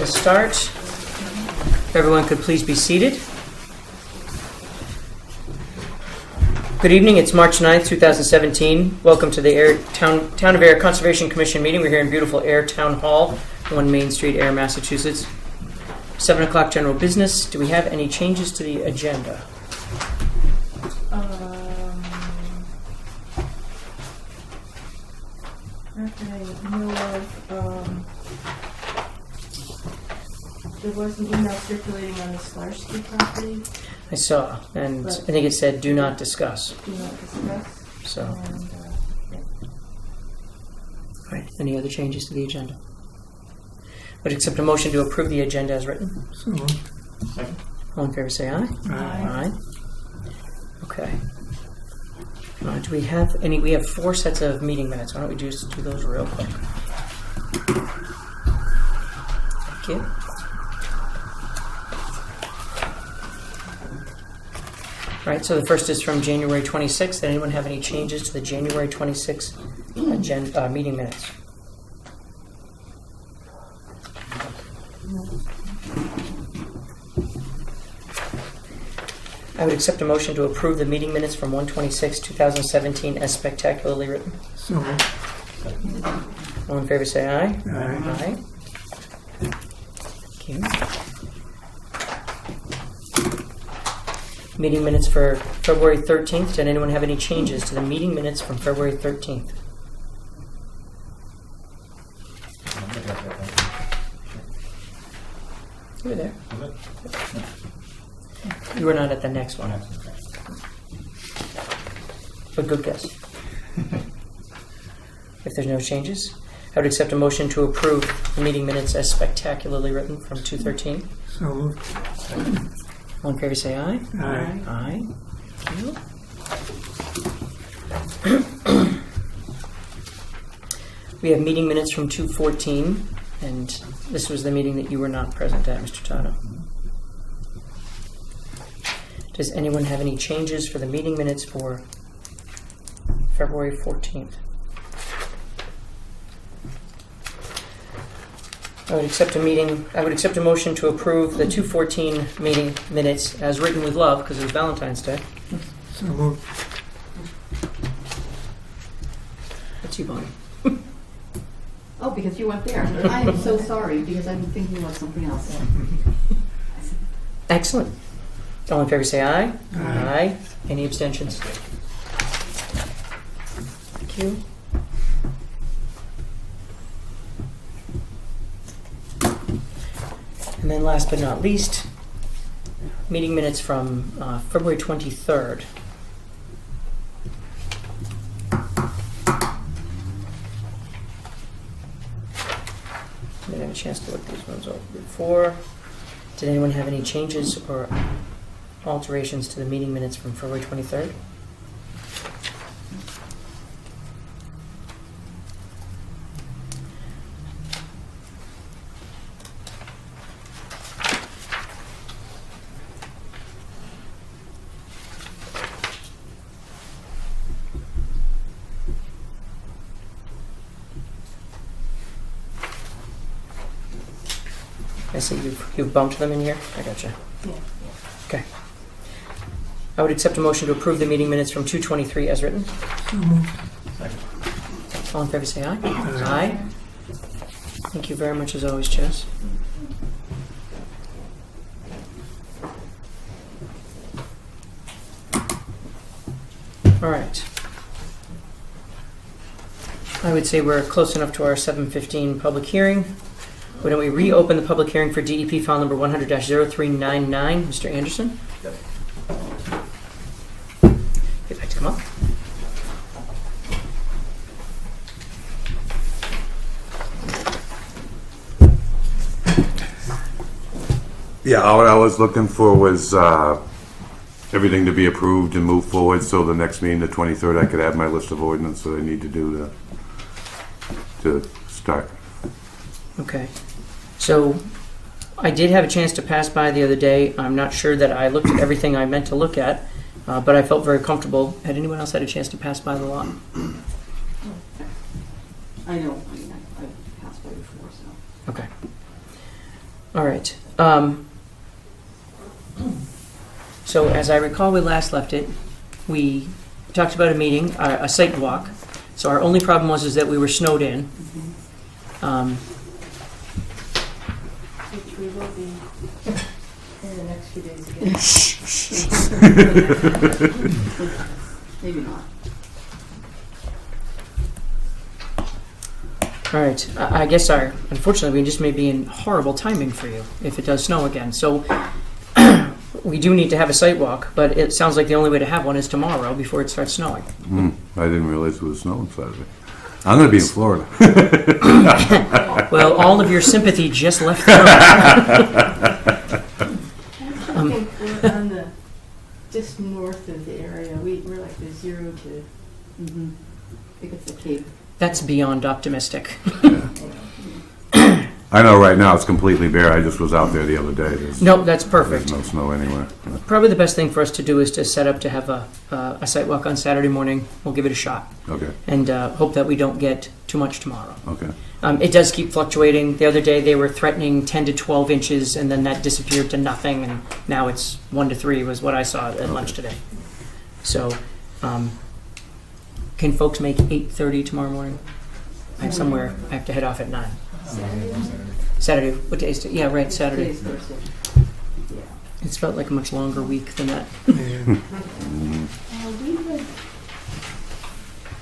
to start. If everyone could please be seated. Good evening. It's March 9th, 2017. Welcome to the Town of Ayer Conservation Commission meeting. We're here in beautiful Ayer Town Hall, 1 Main Street, Ayer, Massachusetts. 7 o'clock general business. Do we have any changes to the agenda? There was an email circulating on the Slarsky property. I saw, and I think it said do not discuss. Do not discuss. So, And, yeah. all right. Any other changes to the agenda? Would accept a motion to approve the agenda as written. So moved. Second. All in favor, say aye. Aye. Okay. Do we have any? We have 4 sets of meeting minutes. Why don't we just do those real quick? Thank you. All right, so the first is from January 26th. Did anyone have any changes to the January 26th meeting minutes? I would accept a motion to approve the meeting minutes from 1/26/2017 as spectacularly written. So moved. All in favor say aye. Aye. Aye. Thank you. Meeting minutes for February 13th. Did anyone have any changes to the meeting minutes from February 13th? You were there. You were not at the next one. But good guess. If there's no changes, I would accept a motion to approve the meeting minutes as spectacularly written from 2/13. So moved. All in favor say aye. Aye. Aye. Thank you. We have meeting minutes from 2/14, and this was the meeting that you were not present at, Mr. Tano. Does anyone have any changes for the meeting minutes for February 14th? I would accept a motion to approve the 2/14 meeting minutes as written with love because it was Valentine's Day. So moved. That's you, Bonnie. Oh, because you weren't there. I am so sorry because I'm thinking about something else. Excellent. All in favor say aye. Aye. Any abstentions? Thank you. And then last but not least, meeting minutes from February 23rd. I didn't have a chance to look these ones over before. Did anyone have any changes or alterations to the meeting minutes from February 23rd? I see you've bumped them in here. I gotcha. Yeah. Okay. I would accept a motion to approve the meeting minutes from 2/23 as written. So moved. Second. All in favor say aye. Aye. Thank you very much as always, Chess. All right. I would say we're close enough to our 7:15 public hearing. Why don't we reopen the public hearing for DEP file number 100-0399. Mr. Anderson? Yes. If you'd like to come up. Yeah, what I was looking for was everything to be approved and move forward, so the next meeting, the 23rd, I could add my list of ordinance that I need to do to start. Okay. So I did have a chance to pass by the other day. I'm not sure that I looked at everything I meant to look at, but I felt very comfortable. Had anyone else had a chance to pass by the lot? I know. I mean, I've passed by before, so. Okay. All right. So as I recall, we last left it, we talked about a meeting, a site walk. So our only problem was is that we were snowed in. Which we will be in the next few days again. Maybe not. All right. I guess unfortunately, we just may be in horrible timing for you if it does snow again. So we do need to have a site walk, but it sounds like the only way to have one is tomorrow before it starts snowing. I didn't realize it was snowing Saturday. I'm going to be in Florida. Well, all of your sympathy just left the room. I think we're on the, just north of the area. We're like the 0 to, Mm-hmm. I think it's the Cape. That's beyond optimistic. I know right now it's completely bare. I just was out there the other day. No, that's There's perfect. no snow anywhere. Probably the best thing for us to do is to set up to have a site walk on Saturday morning. We'll give it a shot Okay, and hope that we don't get too much tomorrow. okay. It does keep fluctuating. The other day they were threatening 10 to 12 inches and then that disappeared to nothing and now it's 1 to 3 was what I saw at lunch today. So can folks make 8:30 tomorrow morning? I have to head off at 9. Saturday. What day is it? Yeah, right, Saturday. Today's Thursday. Yeah. It's felt like a much longer week than that. Yeah.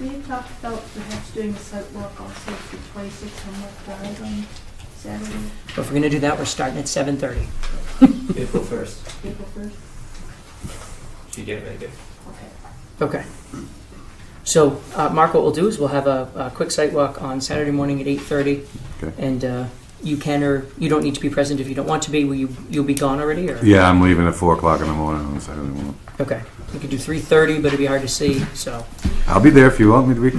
we had talked about perhaps doing a site walk also for 26 Hemlock Drive on Saturday, But if we're going to do that, we're starting at 7:30. April 1st. April 1st. She can't make it. Okay. Okay. So, Mark, what we'll do is we'll have a quick site walk on Saturday morning at 8:30. Okay. And you can or you don't need to be present if you don't want to be. You'll be gone already? Or? Yeah, I'm leaving at 4 o'clock in the morning on Saturday morning. Okay. We could do 3:30, but it'd be hard to see, so. I'll be there if you want me to be.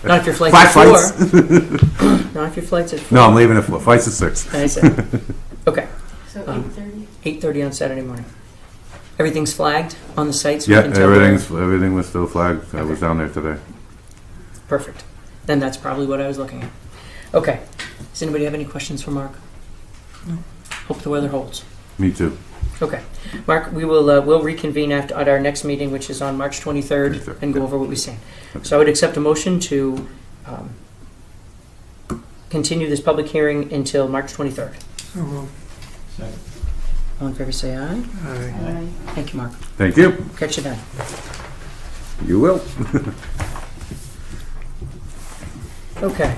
Not if your flight's at 5 4. flights. Not if your flight's at 4. No, I'm leaving at 4. Flights at 6. I see. Okay. So Um, 8:30? 8:30 on Saturday morning. Everything's flagged on the site? So we Yeah, can tell everything was still flagged. I was down there today. Perfect. Then that's probably what I was looking at. Okay. Does anybody have any questions for Mark? No. Hope the weather holds. Me too. Okay. Mark, we'll reconvene at our next meeting, which is on March 23rd, 23rd, and go yeah. over what we've seen. So I would accept a motion to continue this public hearing until March 23rd. So moved. Second. All in favor, say aye. Aye. Thank you, Mark. Thank you. Catch you then. You will. Okay.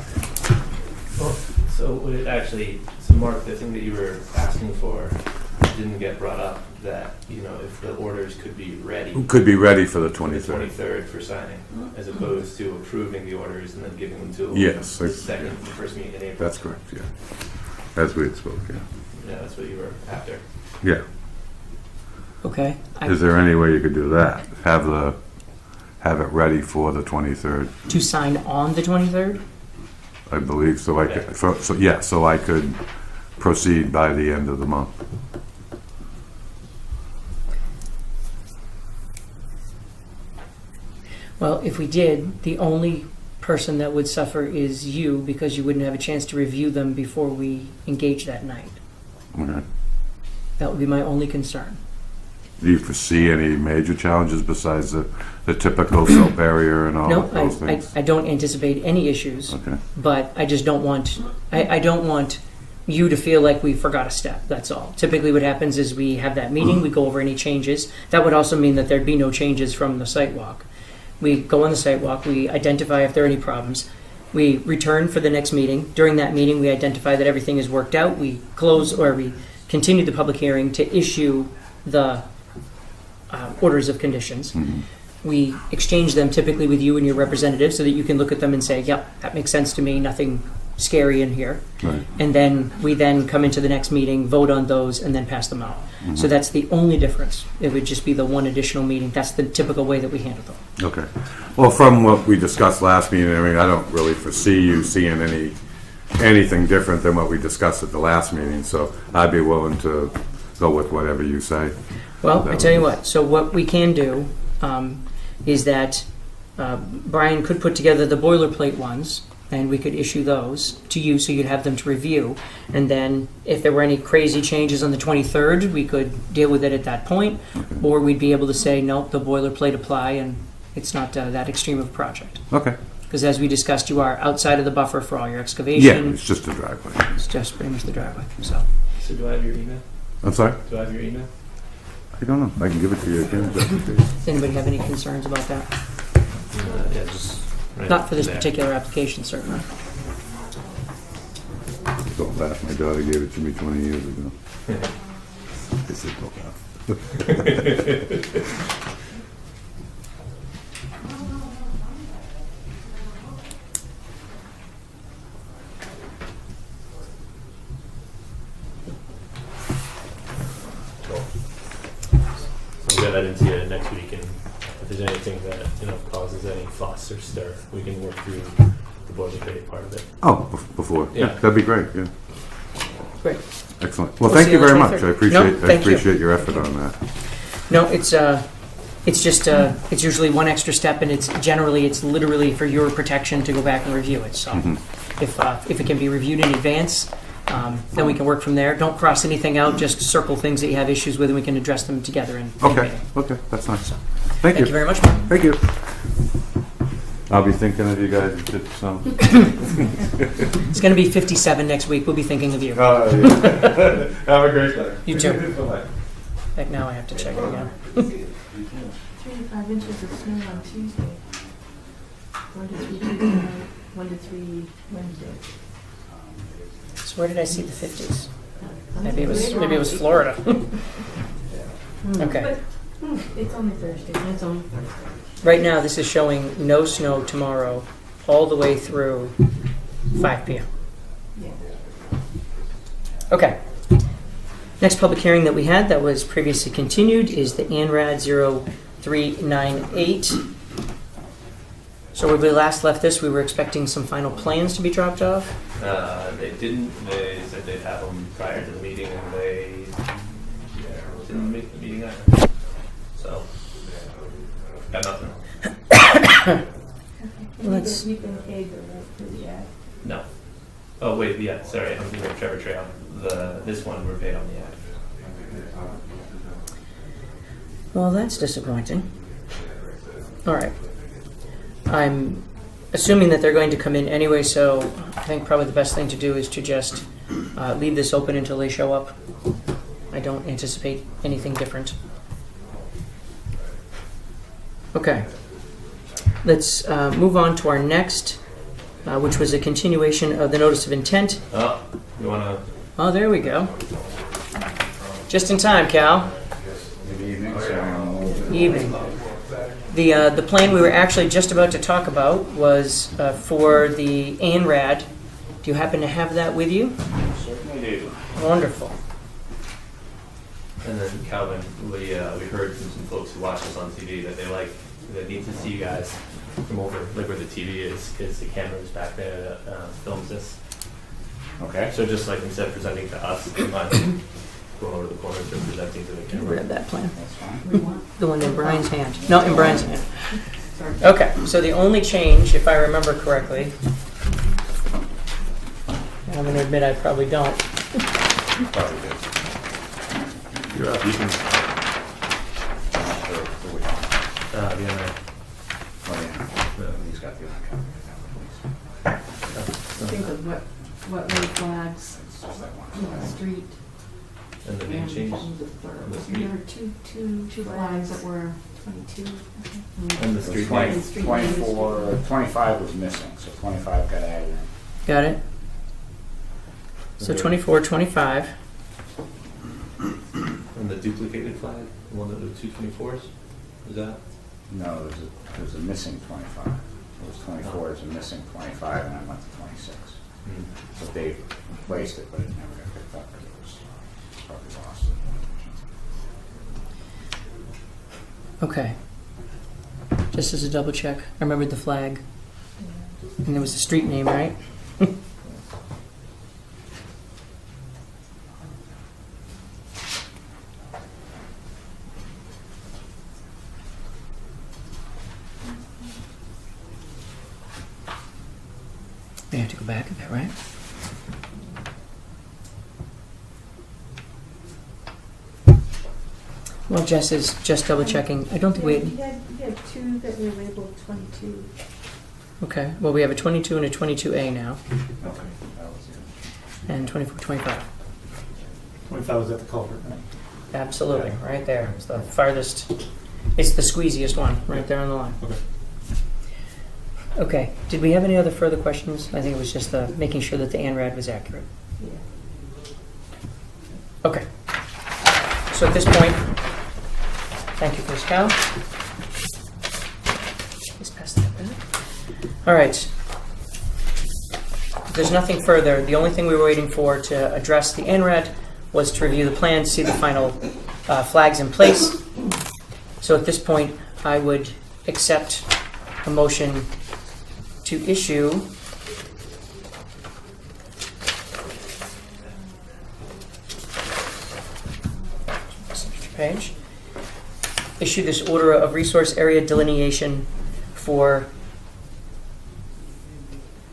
Well, so would it actually, so Mark, the thing that you were asking for didn't get brought up, that, you know, if the orders could be ready Could be ready for the for the 23rd. 23rd for signing, as opposed to approving the orders and then giving them to Yes, the that's- second, the first meeting in April. That's correct, yeah. As we had spoke, yeah. Yeah, that's what you were after. Yeah. Okay. Is there any way you could do that? Have it ready for the 23rd? To sign on the 23rd? I believe, so I could, so I could proceed by the end of the month. Well, if we did, the only person that would suffer is you because you wouldn't have a chance to review them before we engage that night. Okay. That would be my only concern. Do you foresee any major challenges besides the typical silt barrier and all No, of those things? I don't anticipate any issues, Okay, but I just don't want, I don't want you to feel like we forgot a step, that's all. Typically what happens is we have that meeting, we go over any changes. That would also mean that there'd be no changes from the site walk. We go on the site walk, we identify if there are any problems. We return for the next meeting. During that meeting, we identify that everything is worked out. We close or we continue the public hearing to issue the orders of conditions. Mhm. We exchange them typically with you and your representative so that you can look at them and say, yep, that makes sense to me, nothing scary in here. right. And then we then come into the next meeting, vote on those, and then pass them out. So that's the only difference. It would just be the one additional meeting. That's the typical way that we handle them. Okay. Well, from what we discussed last meeting, I mean, I don't really foresee you seeing anything different than what we discussed at the last meeting, so I'd be willing to go with whatever you say. Well, I tell you what, so what we can do is that Brian could put together the boilerplate ones and we could issue those to you so you'd have them to review. And then if there were any crazy changes on the 23rd, we could deal with it at that point, or we'd be able to say, nope, the boilerplate apply, and it's not that extreme of a project. Okay. Because as we discussed, you are outside of the buffer for all your Yeah, excavation. it's just a driveway. It's just pretty much the driveway, so. So do I have your email? I'm sorry? Do I have your email? I don't know. I can give it to you again. Does anybody have any concerns about that? Yeah, just. right Not for this there. particular application, certainly. Don't laugh. My daughter gave it to me 20 years ago. I said, don't laugh. So we'll get that into you next week, and if there's anything that, causes any fuss or stir, we can work through the boilerplate part of it. Oh, before. Yeah, Yeah. that'd be great. Yeah. Great. Excellent. Well, We'll thank see you you on very the much. 23rd. I appreciate. No, I thank you. appreciate your effort on that. No, it's just, it's usually one extra step, and it's literally for your protection to go back and review it. So Mhm. if it can be reviewed in advance, then we can work from there. Don't cross anything out, just circle things that you have issues with, and we can address them together in Okay. meeting. Okay, that's nice. So, Thank Thank you you. very much, Mark. Thank you. I'll be thinking of you guys. So. It's going to be 57 next week. We'll be thinking of you. Yeah. Have a great day. You too. Bye-bye. Heck, now I have to check it again. 3 to 5 inches of snow on Tuesday. 1 to 3 Tuesday, 1 to 3 Wednesday. So where did I see the 50s? Maybe it was Florida. Okay. It's only Thursday. It's on. Right now, this is showing no snow tomorrow, all the way through 5 p.m. Yeah. Okay. Next public hearing that we had that was previously continued is the ANRAD 0398. So when we last left this, we were expecting some final plans to be dropped off. They didn't. They said they'd have them prior to the meeting, and they didn't make the meeting either. So, got nothing. Let's- You've been paid the right for the ad. No. Oh wait, yeah. Sorry, I'm thinking of Trevor Trail. This one we're paid on the ad. Well, that's disappointing. All right. I'm assuming that they're going to come in anyway, so I think probably the best thing to do is to just leave this open until they show up. I don't anticipate anything different. Okay. Let's move on to our next, which was a continuation of the notice of intent. Oh, you wanna? Oh, there we go. Just in time, Cal. Good evening, sir. Evening. The plan we were actually just about to talk about was for the ANRAD. Do you happen to have that with you? Certainly do. Wonderful. And then Calvin, we heard from some folks who watch us on TV that they need to see you guys from over like where the TV is, because the camera is back there that films this. Okay. So just like instead of presenting to us, you mind going over the corner and presenting to the Can you camera. grab that plan? That's fine. We want. The one in Brian's hand. No, in Brian's hand. Sorry. Okay, so the only change, if I remember correctly, and I'm going to admit I probably don't. Probably good. You're up. You can, Which one? the other. Oh, yeah. He's got the other copy. I think of wetland flags, It's just that one. street, And the name and change. what was the third? And the There street. were two Two flags that were. 22. Okay. And the It street was name. 20 24, 25 was missing, so 25 got added in. Got it? So 24, 25. And the duplicated flag, the one that was 224s, is that? No, there's a missing 25. It was 24, there's a missing 25, and I went to 26. So Dave replaced it, but it never got picked up because it was probably lost. Okay. Just as a double check, I remembered the flag. And there was a street name, right? go back a bit, right? Well, Jess is just double checking. I don't think Yeah, we. you had two that were labeled 22. Okay. Well, we have a 22 and a 22A now, Okay, that was it. and 24, 25. 25 was at the culvert, right? Absolutely, right there. It's the farthest. It's the squeeziest one, right there on the line. Okay. Okay. Did we have any other further questions? I think it was just making sure that the ANRAD was accurate. Yeah. Okay. So at this point, thank you, Chris Cal. Please pass that back. All right. If there's nothing further, the only thing we were waiting for to address the ANRAD was to review the plan, see the final flags in place. So at this point, I would accept a motion to issue page. Issue this order of resource area delineation for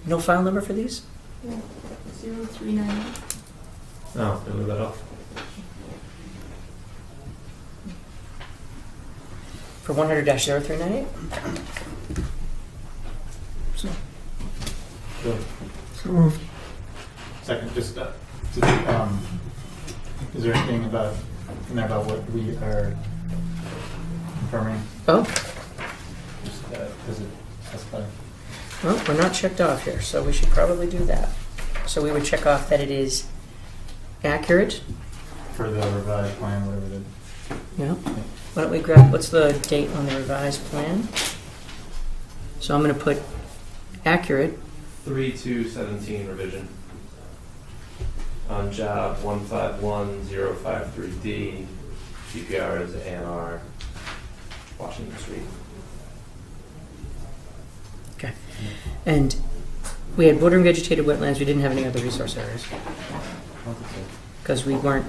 no file number for these? Yeah. 0398. No, they leave that off. For 100-0398? Good. Second, just, is there anything about, in there about what we are confirming? Oh, Just, does it specify? well, we're not checked off here, so we should probably do that. So we would check off that it is accurate. For the revised plan, whatever the, Yeah. Why don't we grab, what's the date on the revised plan? So I'm going to put accurate. 3/2/17 revision. On job 151053D, GPR is ANR, Washington Street. Okay. And we had water and vegetated wetlands. We didn't have any other resource areas because we weren't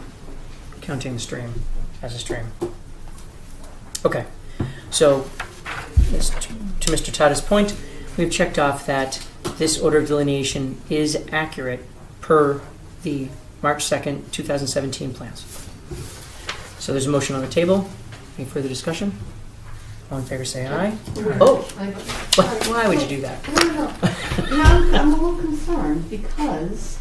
counting the stream as a stream. Okay. So to Mr. Tata's point, we've checked off that this order of delineation is accurate per the March 2nd, 2017 plans. So there's a motion on the table. Any further discussion? All in favor say aye. Oh, why would you do that? No. Now, I'm a little concerned because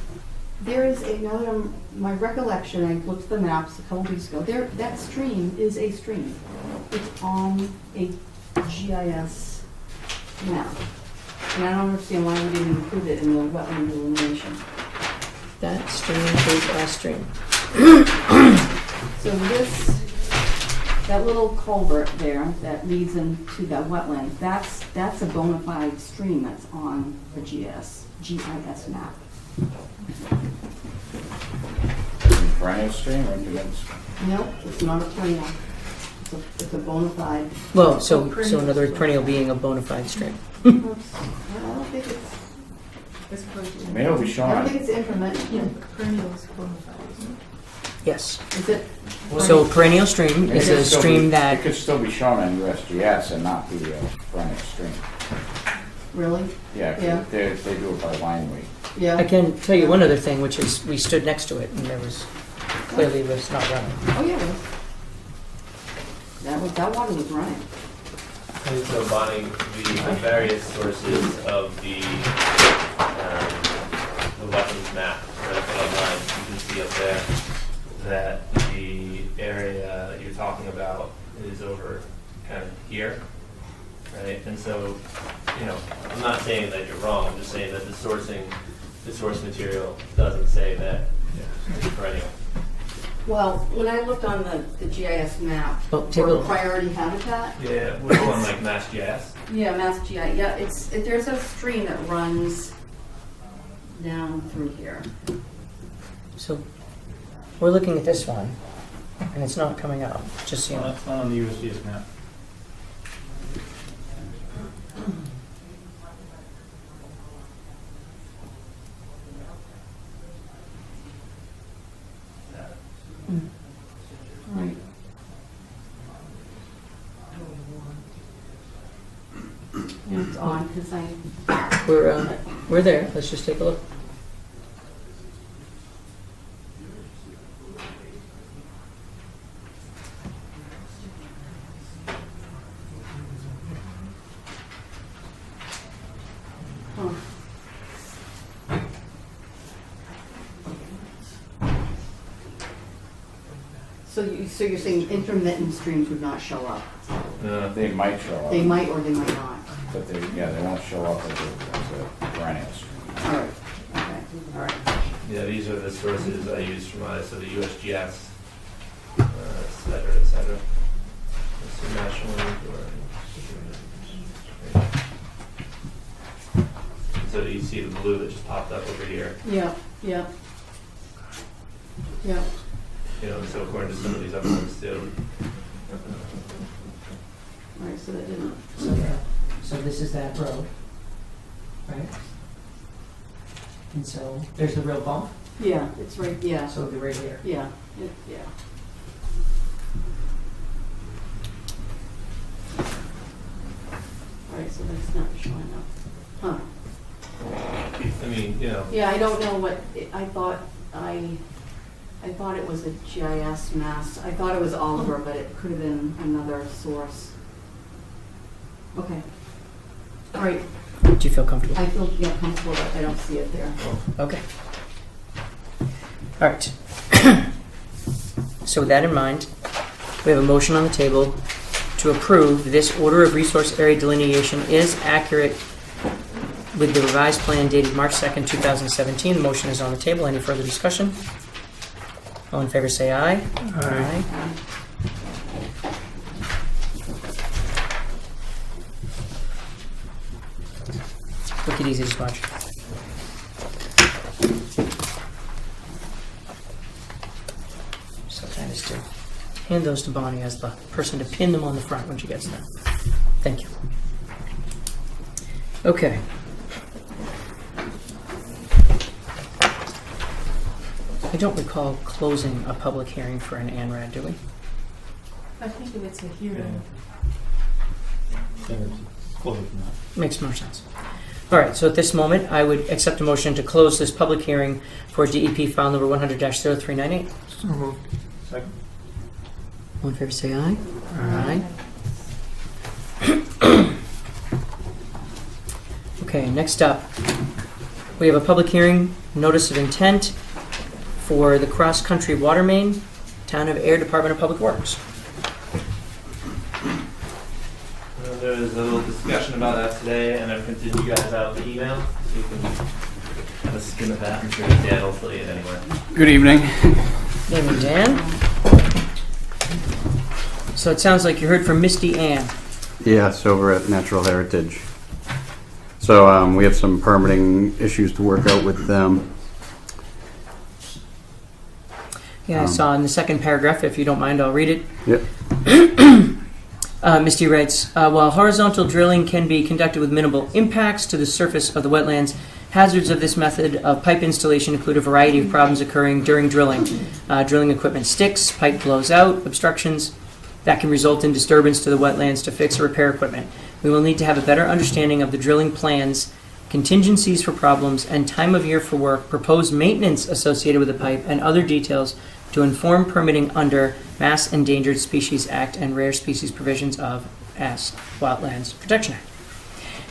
there is a, now that my recollection, I looked at the maps a couple weeks ago, that stream is a stream. It's on a GIS map. And I don't understand why we didn't include it in the wetland delineation. That stream is a stream. So that little culvert there that leads into that wetland, that's a bona fide stream that's on the GIS map. Perennial stream or intermittent stream? No, it's not a perennial. It's a bona fide. Well, so in other words, perennial being a bona fide stream. I don't think it's, Maybe it'll be I shown don't on, think it's intermittent. Perennials qualified, isn't it? Yes. Is it? So perennial stream it is could a still stream be- It that, could still be shown on USGS and not be a perennial stream. Really? Yeah, 'cause Yeah. they do it by line weight. Yeah. I can tell you one other thing, which is we stood next to it and there was, clearly was not running. Oh, yeah, it was. That water was running. And so Bonnie, the various sources of the wetlands map that I put online, you can see up there that the area that you're talking about is over kind of here, right? And so, you know, I'm not saying that you're wrong, I'm just saying that the source material doesn't say that it's perennial. Well, when I looked on the GIS map Oh, take a for look. priority habitat, Yeah, which one, like MassGIS? yeah, Mass GIS, yeah, there's a stream that runs down through here. So we're looking at this one and it's not coming up, just so you know. That's not on the USGS map. Right. Yeah, it's odd, because We're, We're there. Let's just take a look. Huh. So you're saying intermittent streams would not show up? They might show up. They might or they might not. But they won't show up as a perennial stream. All right, okay, all right. Yeah, these are the sources I use for my, so the USGS, et cetera, et cetera. This is national so you see the blue that just popped up over here. Yeah, yeah. Yeah. You know, so according to some of these other ones too. All right, so that didn't. So this is that road, right? And so there's the real bump. Yeah, it's right, yeah, So it'll be right here. yeah, yeah. All right, so that's not showing up. Huh. I mean, you know, Yeah, I don't know what, I thought it was a GIS mass. I thought it was Oliver, but it could have been another source. Okay. All right, Do you feel comfortable? I feel, yeah, comfortable that I don't see it there. Okay. All right. So with that in mind, we have a motion on the table to approve this order of resource area delineation is accurate with the revised plan dated March 2nd, 2017. The motion is on the table. Any further discussion? All in favor say aye. Aye. Look it easy to watch. So kind is to hand those to Bonnie as the person to pin them on the front when she gets them. Thank you. Okay. I don't recall closing a public hearing for an ANRAD, do we? I think if it's a hearing. Close now. Makes more sense. All right, so at this moment, I would accept a motion to close this public hearing for DEP file number 100-0398. Second. All in favor, say aye. Aye. Okay, next up, we have a public hearing, notice of intent for the cross-country water main, Town of Ayer Department of Public Works. there was a little discussion about that today, and I printed you guys out the email, so you can have a skim of that. I'm sure Dan will fill you in anyway. Good evening. Name and Dan. So it sounds like you heard from Misty Ann. Yes, over at Natural Heritage. So we have some permitting issues to work out with them. Yeah, I saw in the second paragraph. If you don't mind, I'll read it. Yep. Misty writes, while horizontal drilling can be conducted with minimal impacts to the surface of the wetlands, hazards of this method of pipe installation include a variety of problems occurring during drilling. Drilling equipment sticks, pipe blows out, obstructions that can result in disturbance to the wetlands to fix or repair equipment. We will need to have a better understanding of the drilling plans, contingencies for problems, and time of year for work, proposed maintenance associated with the pipe, and other details to inform permitting under Mass Endangered Species Act and rare species provisions of S. Wetlands Protection Act.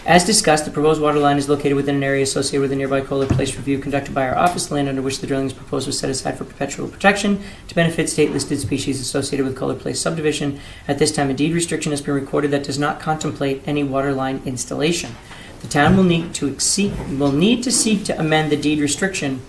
As discussed, the proposed water line is located within an area associated with a nearby Kohler Place review conducted by our office. Land under which the drilling is proposed was set aside for perpetual protection to benefit state-listed species associated with Kohler Place subdivision. At this time, a deed restriction has been recorded that does not contemplate any water line installation. The town will need to seek to amend the deed restriction,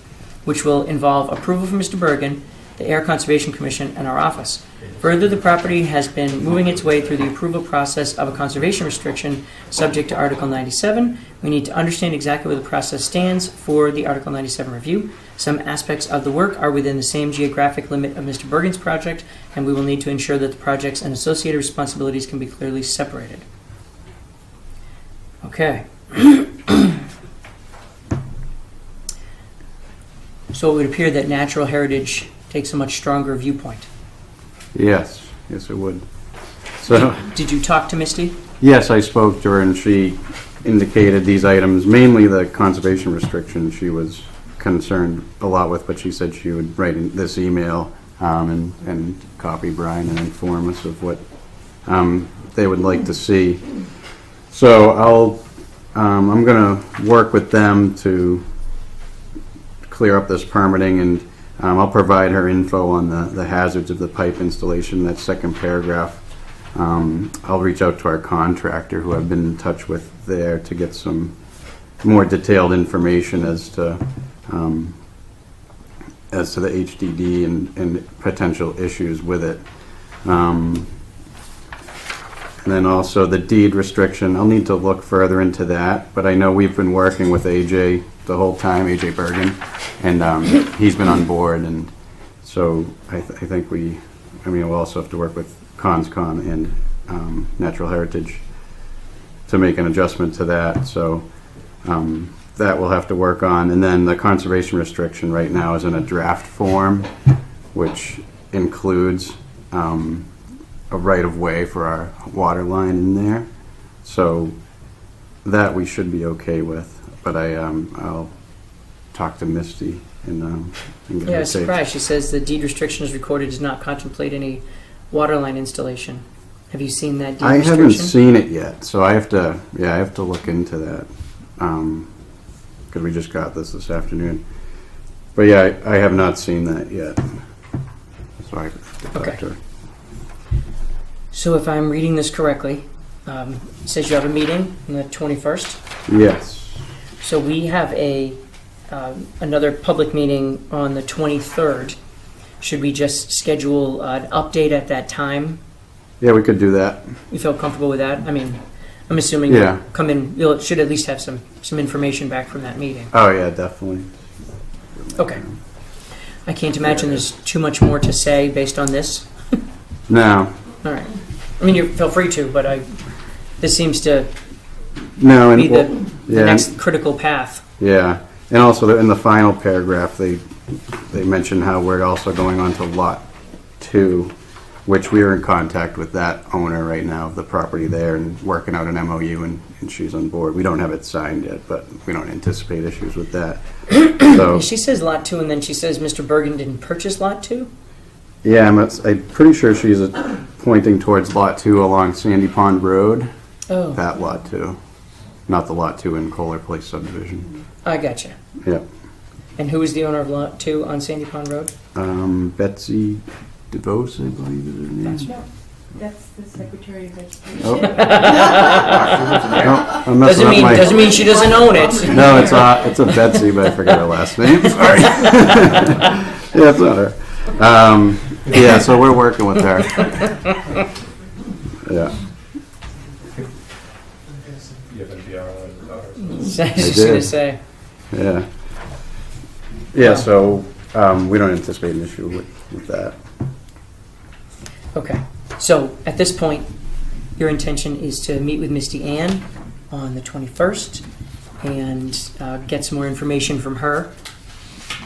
which will involve approval from Mr. Bergen, the Air Conservation Commission, and our office. Further, the property has been moving its way through the approval process of a conservation restriction subject to Article 97. We need to understand exactly where the process stands for the Article 97 review. Some aspects of the work are within the same geographic limit of Mr. Bergen's project, and we will need to ensure that the projects and associated responsibilities can be clearly separated. Okay. So it would appear that natural heritage takes a much stronger viewpoint. Yes, yes it would. So, Did you talk to Misty? yes, I spoke to her and she indicated these items, mainly the conservation restriction she was concerned a lot with, but she said she would write in this email and copy Brian and inform us of what they would like to see. So I'm going to work with them to clear up this permitting, and I'll provide her info on the hazards of the pipe installation, that second paragraph. I'll reach out to our contractor who I've been in touch with there to get some more detailed information as to the HDD and potential issues with it. And then also the deed restriction, I'll need to look further into that, but I know we've been working with AJ the whole time, AJ Bergen, and he's been on board, and so I think we'll also have to work with ConsCom and Natural Heritage to make an adjustment to that, so that we'll have to work on. And then the conservation restriction right now is in a draft form, which includes a right-of-way for our water line in there, so that we should be okay with. But I'll talk to Misty and get Yeah, her I was take. surprised. She says the deed restriction is recorded does not contemplate any water line installation. Have you seen that deed I restriction? haven't seen it yet, so I have to look into that, because we just got this afternoon. But yeah, I have not seen that yet, so I have to talk Okay. to her. So if I'm reading this correctly, it says you have a meeting on the 21st. Yes. So we have another public meeting on the 23rd. Should we just schedule an update at that time? Yeah, we could do that. You feel comfortable with that? I mean, I'm assuming Yeah. you'll come in, you should at least have some information back from that meeting. Oh yeah, definitely. Okay. I can't imagine there's too much more to say based on this. No. All right. I mean, you feel free to, but this seems to No, and be the yeah, next critical path. yeah, and also in the final paragraph, they mention how we're also going on to Lot 2, which we are in contact with that owner right now of the property there and working out an MOU, and she's on board. We don't have it signed yet, but we don't anticipate issues with that. So She says Lot 2, and then she says Mr. Bergen didn't purchase Lot 2? yeah, I'm pretty sure she's pointing towards Lot 2 along Sandy Pond Road. Oh, That Lot 2, not the Lot 2 in Kohler Place subdivision. I gotcha. Yep. And who is the owner of Lot 2 on Sandy Pond Road? Betsy DeVos, I believe is her name. That's the Secretary of Education. Oh. No, I'm messing up my. Doesn't mean she doesn't own it. No, it's a Betsy, but I forgot her last name. Sorry. Yeah, it's not her. Yeah, so we're working with her. Yeah. You have NPR on the daughter. I was just going to say. Yeah. Yeah, so we don't anticipate an issue with that. Okay. So at this point, your intention is to meet with Misty Ann on the 21st and get some more information from her.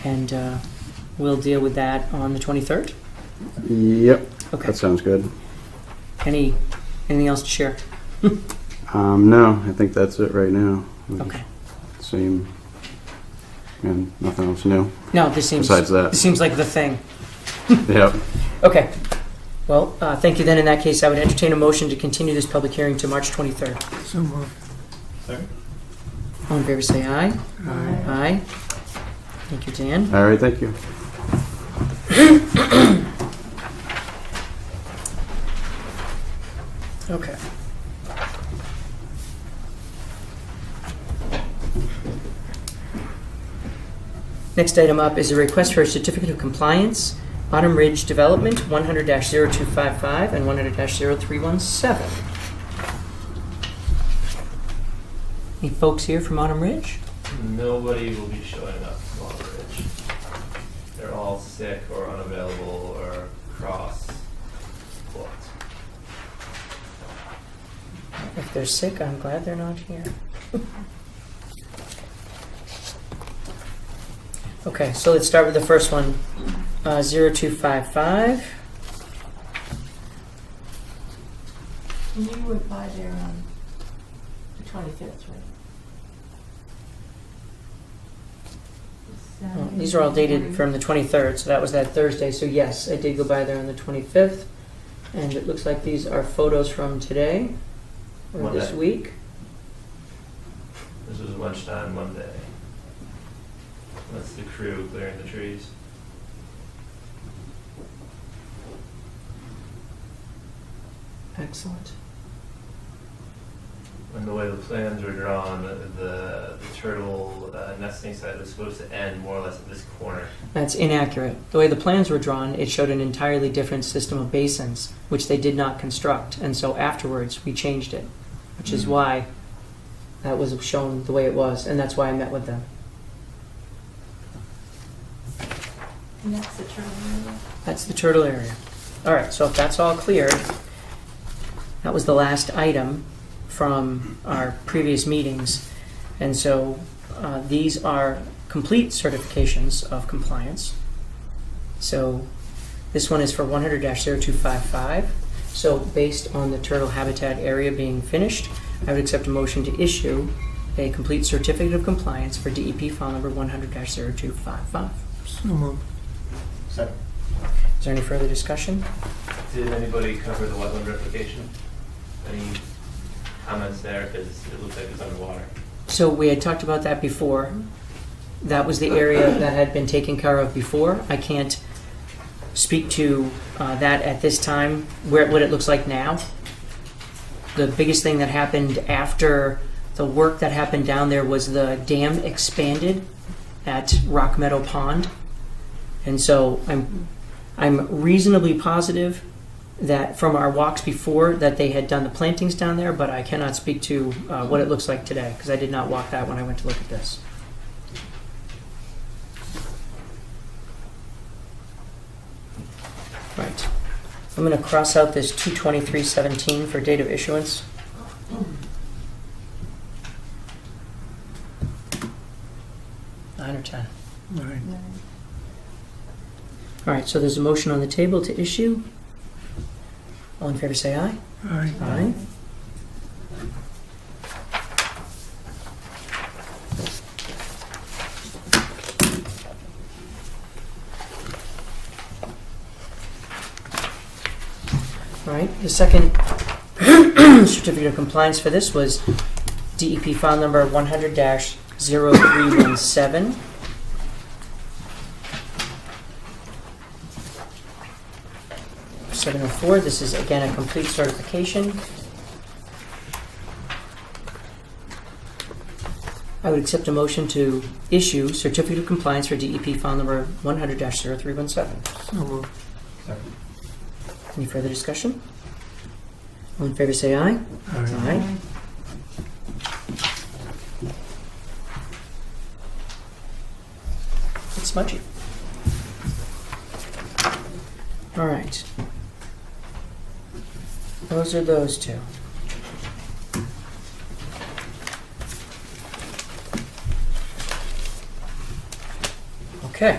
And we'll deal with that on the 23rd. Yep. Okay. That sounds good. Anything else to share? No, I think that's it right now. Okay. Same. And nothing else new. No, this seems Besides that. This seems like the thing. Yep. Okay. Well, thank you then. In that case, I would entertain a motion to continue this public hearing to March 23rd. So moved. Sorry? All in favor, say aye. Aye. Thank you, Dan. All right, thank you. Okay. Next item up is a request for a certificate of compliance, Autumn Ridge Development, 100-0255 and 100-0317. Any folks here from Autumn Ridge? Nobody will be showing up from Long Ridge. They're all sick or unavailable or cross-booked. If they're sick, I'm glad they're not here. Okay, so let's start with the first one, 0255. And you went by there on the 25th, right? Well, these are all dated from the 23rd, so that was that Thursday. So yes, I did go by there on the 25th. And it looks like these are photos from today, or this Monday. week. This was lunchtime Monday. That's the crew clearing the trees. Excellent. And the way the plans were drawn, the turtle nesting site was supposed to end more or less at this corner. That's inaccurate. The way the plans were drawn, it showed an entirely different system of basins, which they did not construct. And so afterwards, we changed it, which is why that was shown the way it was. And that's why I met with them. And that's the turtle area. That's the turtle area. All right, so if that's all clear, that was the last item from our previous meetings. And so these are complete certifications of compliance. So this one is for 100-0255. So based on the turtle habitat area being finished, I would accept a motion to issue a complete certificate of compliance for DEP file number 100-0255. So moved. Second. Is there any further discussion? Did anybody cover the wetland replication? Any comments there? Because it looks like it's underwater. So we had talked about that before. That was the area that had been taken care of before. I can't speak to that at this time, what it looks like now. The biggest thing that happened after the work that happened down there was the dam expanded at Rock Meadow Pond. And so I'm reasonably positive that from our walks before that they had done the plantings down there, but I cannot speak to what it looks like today because I did not walk that when I went to look at this. Right. I'm going to cross out this 2/23/17 for date of issuance. Nine or 10. All right, so there's a motion on the table to issue. All in favor say aye. Aye. Aye. All right, the second certificate of compliance for this was DEP file number 100-0317. .704. This is again a complete certification. I would accept a motion to issue certificate of compliance for DEP file number 100-0317. So moved. Second. Any further discussion? All in favor say aye. Aye. It's smudgy. All right. Those are those two. Okay.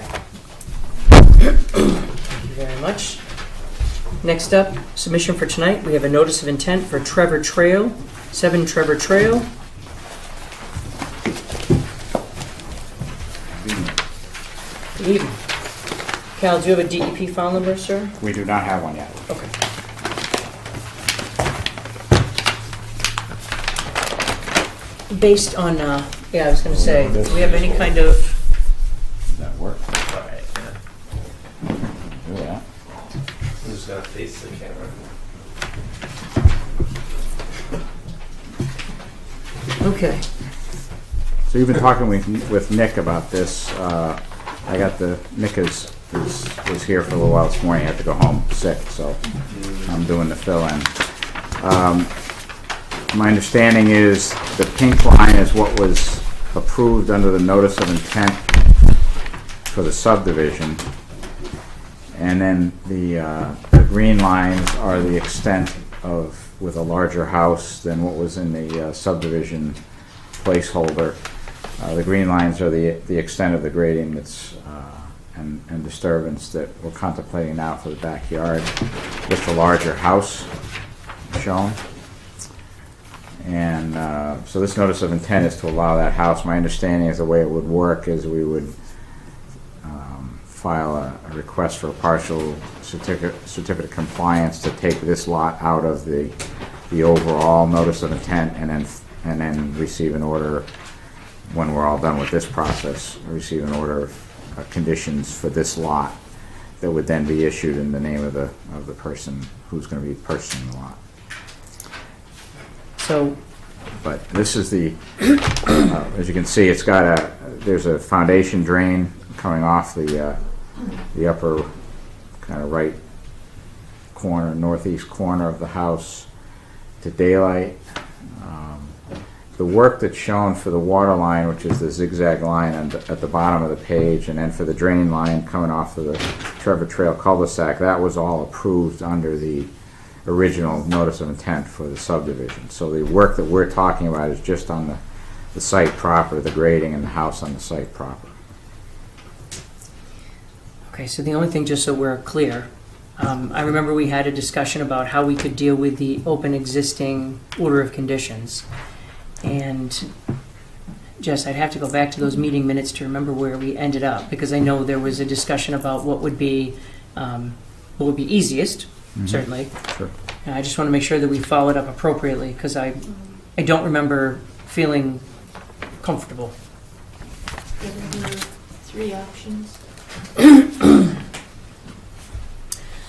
Thank you very much. Next up, submission for tonight, we have a notice of intent for Trevor Trail, 7 Trevor Trail. Good evening. Cal, do you have a DEP file number, sir? We do not have one yet. Okay. Based on, yeah, I was going to say, do we have any kind of, Does that work? All right, yeah. Do that. I'm just gonna face the camera. okay. So you've been talking with Nick about this. I got Nick was here for a little while this morning. He had to go home sick, so I'm doing the fill-in. My understanding is the pink line is what was approved under the notice of intent for the subdivision. And then the green lines are the extent of, with a larger house than what was in the subdivision placeholder. The green lines are the extent of the grading that's and disturbance that we're contemplating now for the backyard with the larger house shown. And so this notice of intent is to allow that house. My understanding is the way it would work is we would file a request for a partial certificate of compliance to take this lot out of the overall notice of intent, and then receive an order when we're all done with this process. Receive an order of conditions for this lot that would then be issued in the name of the person who's going to be purchasing the lot. So, But this is the, as you can see, it's got there's a foundation drain coming off the upper kind of right corner, northeast corner of the house to daylight. The work that's shown for the water line, which is the zigzag line at the bottom of the page, and then for the drain line coming off of the Trevor Trail cul-de-sac, that was all approved under the original notice of intent for the subdivision. So the work that we're talking about is just on the site proper, the grading and the house on the site proper. okay, so the only thing, just so we're clear, I remember we had a discussion about how we could deal with the open existing order of conditions. And Jess, I'd have to go back to those meeting minutes to remember where we ended up, because I know there was a discussion about what would be easiest, certainly. Sure. And I just want to make sure that we followed up appropriately, because I don't remember feeling comfortable. Given you 3 options.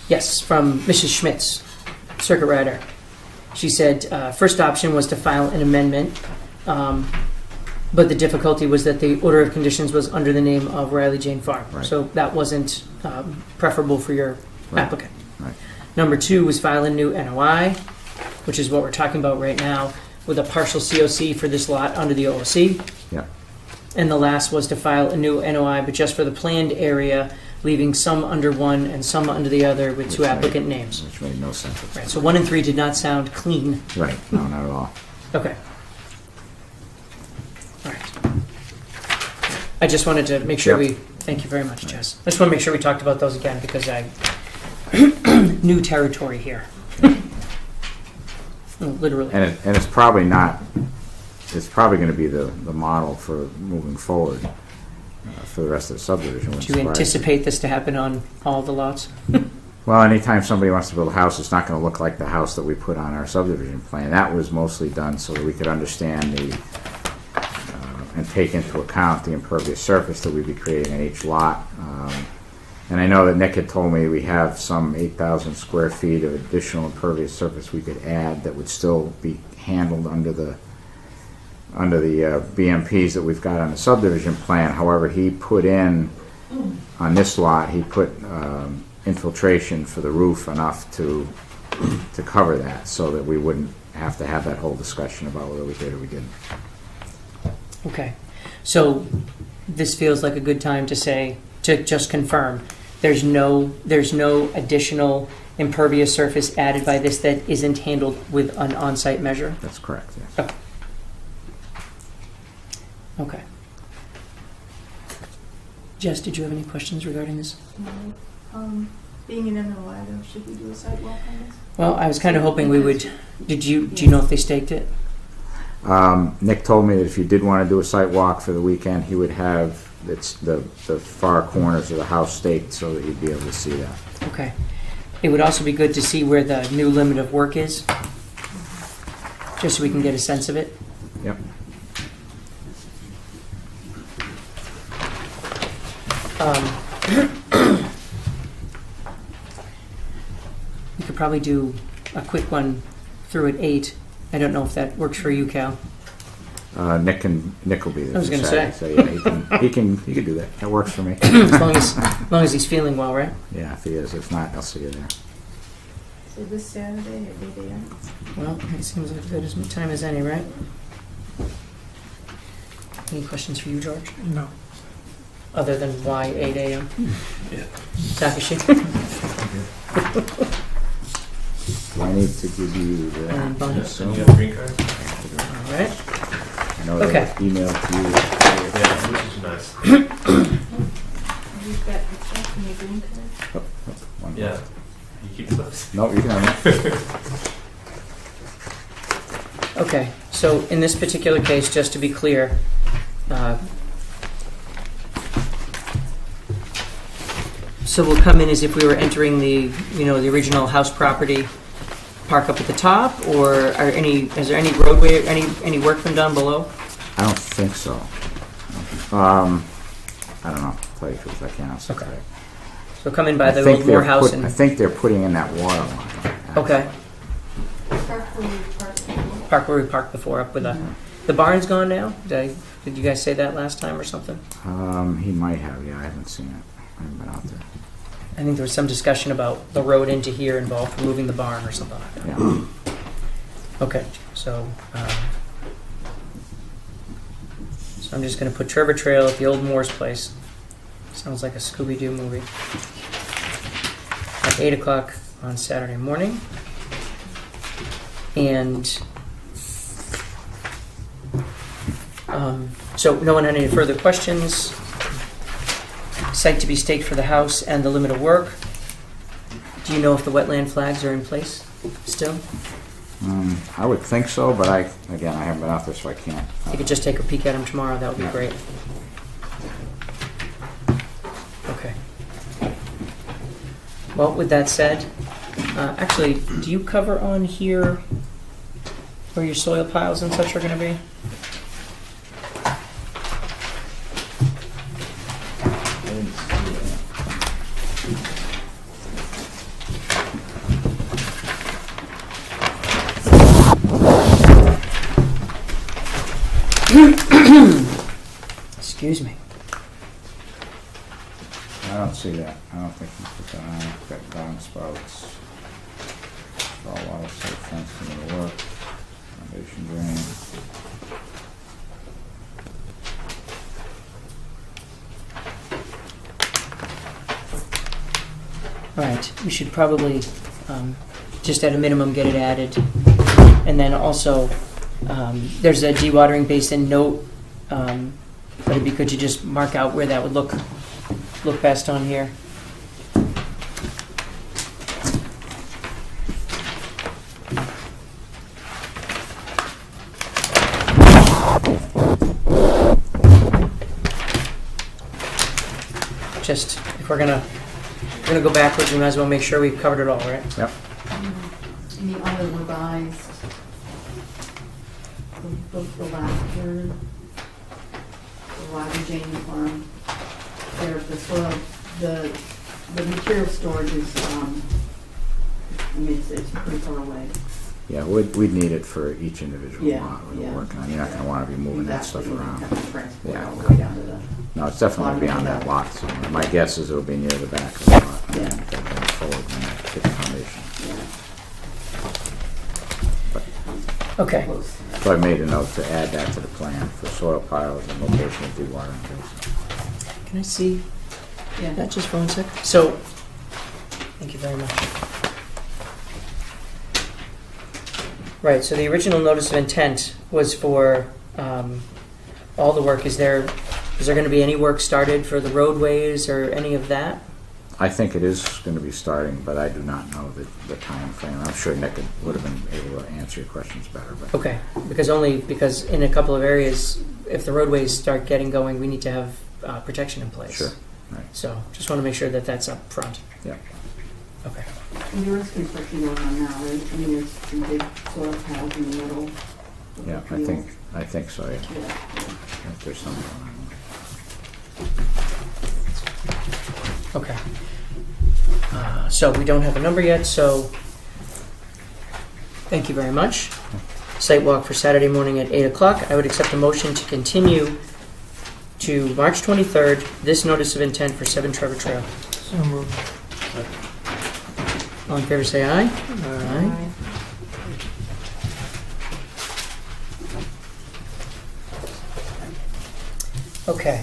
Yes, from Mrs. Schmitz, Circuit Rider. She said first option was to file an amendment, but the difficulty was that the order of conditions was under the name of Riley Jane Farm. Right. So that wasn't preferable for your Right. applicant. Right. Number 2 was file a new NOI, which is what we're talking about right now, with a partial COC for this lot under the OOC. Yeah. And the last was to file a new NOI, but just for the planned area, leaving some under one and some under the other with Which 2 made- applicant names. Which made no sense. Right, so 1 and 3 did not sound clean. Right. No, not at all. Okay. All right. I just wanted to make sure Yep. thank you very much, Jess. I just want to make sure we talked about those again, because I, new territory here. Literally. And it's probably not, it's probably going to be the model for moving forward for the rest of the subdivision. Do you anticipate this to happen on all the lots? Well, anytime somebody wants to build a house, it's not going to look like the house that we put on our subdivision plan. That was mostly done so that we could understand and take into account the impervious surface that we'd be creating in each lot. And I know that Nick had told me we have some 8,000 square feet of additional impervious surface we could add that would still be handled under the BMPs that we've got on the subdivision plan. However, he put in, on this lot, he put infiltration for the roof enough to cover that, so that we wouldn't have to have that whole discussion about whether we did or we didn't. Okay. So this feels like a good time to say, to just confirm, there's no additional impervious surface added by this that isn't handled with an on-site measure? That's correct, yes. Okay. Okay. Jess, did you have any questions regarding this? Being an NOI though, should we do a sidewalk on this? Well, I was kind of hoping we would. Do you know if they staked it? Nick told me that if you did want to do a site walk for the weekend, he would have the far corners of the house staked so that you'd be able to see that. Okay. It would also be good to see where the new limit of work is, just so we can get a sense of it. Yep. We could probably do a quick one through at 8. I don't know if that works for you, Cal. Nick will be there. I was gonna Saturday, say. so yeah, he can do that. That works for me. As long as he's feeling well, right? Yeah, if he is. If not, I'll see you there. So this Saturday at 8 a.m. Well, it seems like good as time as any, right? Any questions for you, George? No. Other than why 8 a.m.? Yeah. Takashi? Do I need to give you the? And Bonnie. So, And you have a green card? All right. I know Okay. they emailed to you. Yeah, which is nice. You've got pictures and your green card? Oh, one. Yeah. You keep those. No, you can have it. Okay, so in this particular case, just to be clear, so we'll come in as if we were entering the, the original house property, park up at the top, or is there any roadway, any work been done below? I don't think so. I don't know, to tell you the truth, I can't answer Okay. that. So come in by I the think old Moore they're house I and, think they're putting in that water line. okay, Park where we parked before. park where we parked before, up with the barn's gone now? Did you guys say that last time or something? He might have, yeah, I haven't seen it. I haven't been out there. I think there was some discussion about the road into here involved removing the barn or something like that. Yeah. Okay, so I'm just going to put Trevor Trail at the old Moore's place. Sounds like a Scooby-Doo movie. At 8 o'clock on Saturday morning. And so no one had any further questions. Site to be staked for the house and the limit of work. Do you know if the wetland flags are in place still? I would think so, but I haven't been out there, so I can't. If you could just take a peek at them tomorrow, that would be great. Okay. Well, with that said, actually, do you cover on here where your soil piles and such are going to be? I didn't see that. Excuse me. I don't see that. I don't think you put that on. Got down spouts. All water, safe fence, and the work. Foundation drain. All right, we should probably just at a minimum get it added. And then also, there's a dewatering basin note, but it'd be good to just mark out where that would look best on here. Just, if we're gonna go backwards, we might as well make sure we've covered it all, right? Yep. Any other revised, the last year, the Roger Jane farm, there, the soil, the material storage is, I mean, it's pretty far away. Yeah, we'd need it for each individual Yeah, lot we're yeah. working on. You're not gonna wanna be moving that stuff Exactly, you around. have to transport Yeah. all the way down to the, No, it's definitely gonna be on that lot somewhere. My guess is it'll be near the back of the lot. Yeah. Going forward when that hit the foundation. yeah, Okay. close. So I made a note to add that to the plan for soil piles and location of dewatering basin. Can I see Yeah. that just for 1 sec? So, thank you very much. Right, so the original notice of intent was for all the work. Is there going to be any work started for the roadways or any of that? I think it is gonna be starting, but I do not know the time frame. I'm sure Nick would have been able to answer your questions better, but. Okay, because in a couple of areas, if the roadways start getting going, we need to have protection in place. Sure, right. So just want to make sure that that's up front. Yeah. Okay. And there is construction going on now, right? I mean, there's some big soil piles in the middle. of the Yeah, field. I think so, yeah. Yeah, yeah. If there's something going on. Okay. So we don't have a number yet, so thank you very much. Site walk for Saturday morning at 8 o'clock. I would accept a motion to continue to March 23rd, this notice of intent for 7 Trevor Trail. So moved. All in favor, say aye. Aye. Okay.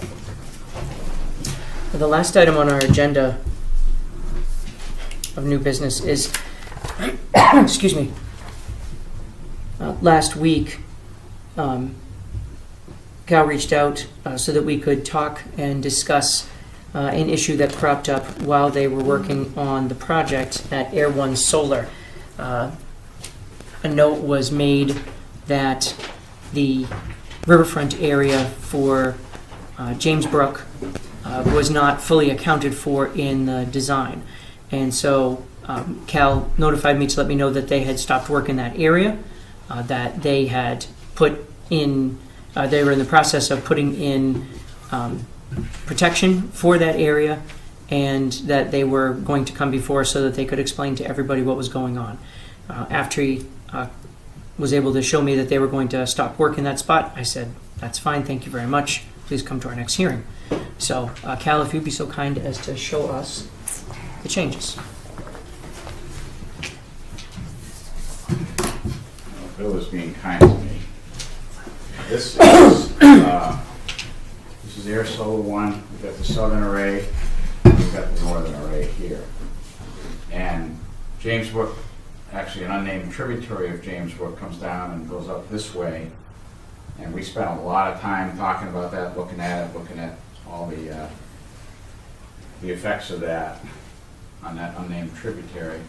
The last item on our agenda of new business is, excuse me, last week, Cal reached out so that we could talk and discuss an issue that cropped up while they were working on the project at Air One Solar. A note was made that the riverfront area for James Brook was not fully accounted for in the design. And so Cal notified me to let me know that they had stopped work in that area, that they had put in, they were in the process of putting in protection for that area, and that they were going to come before so that they could explain to everybody what was going on. After he was able to show me that they were going to stop work in that spot, I said, that's fine, thank you very much. Please come to our next hearing. So, Cal, if you'd be so kind as to show us the changes. Bill is being kind to me. This is Air Solar 1. We've got the southern array. We've got the northern array here. And James Brook, actually an unnamed tributary of James Brook, comes down and goes up this way. And we spent a lot of time talking about that, looking at all the effects of that on that unnamed tributary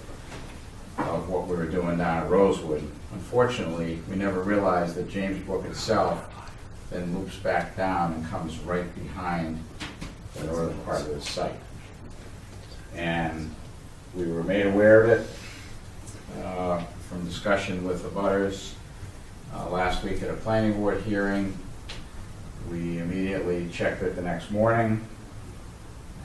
of what we were doing down at Rosewood. Unfortunately, we never realized that James Brook itself then loops back down and comes right behind the northern part of the site. And we were made aware of it from discussion with the abutters last week at a planning board hearing. We immediately checked it the next morning,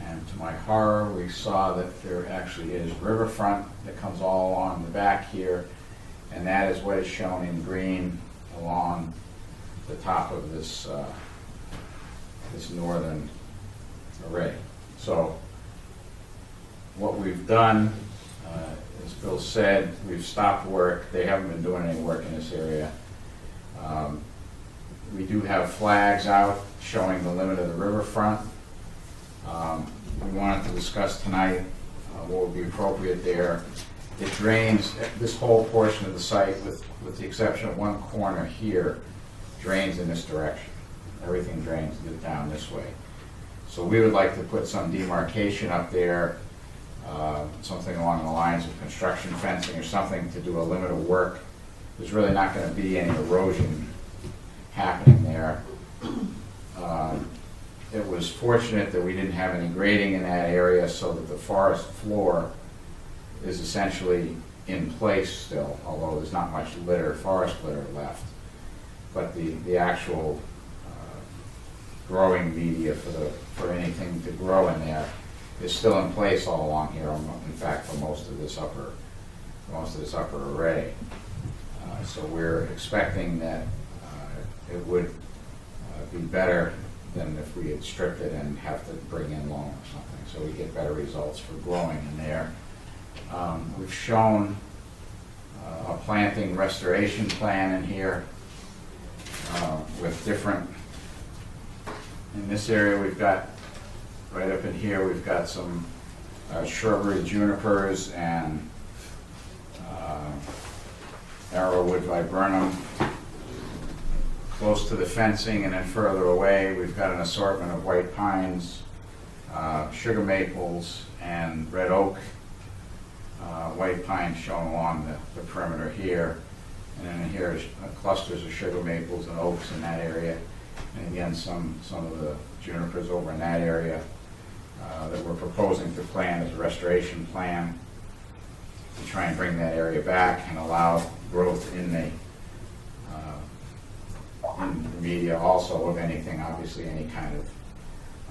and to my horror, we saw that there actually is riverfront that comes all along the back here, and that is what is shown in green along the top of this this northern array. So what we've done, as Bill said, we've stopped work. They haven't been doing any work in this area. We do have flags out showing the limit of the riverfront. We wanted to discuss tonight what would be appropriate there. It drains, this whole portion of the site, with the exception of one corner here, drains in this direction. Everything drains down this way. So we would like to put some demarcation up there, something along the lines of construction fencing or something to do a limit of work. There's really not going to be any erosion happening there. It was fortunate that we didn't have any grading in that area, so that the forest floor is essentially in place still, although there's not much forest litter left. But the actual growing media for anything to grow in there is still in place all along here. In fact, for most of this upper array. So we're expecting that it would be better than if we had stripped it and have to bring in loam or something. So we get better results for growing in there. We've shown a planting restoration plan in here with different, in this area we've got, right up in here we've got some shrubbery junipers and arrowwood viburnum close to the fencing, and then further away we've got an assortment of white pines, sugar maples, and red oak. White pine shown along the perimeter here, and then here is clusters of sugar maples and oaks in that area, and again some of the junipers over in that area that we're proposing to plant as a restoration plan to try and bring that area back and allow growth in the media also of anything, obviously any kind of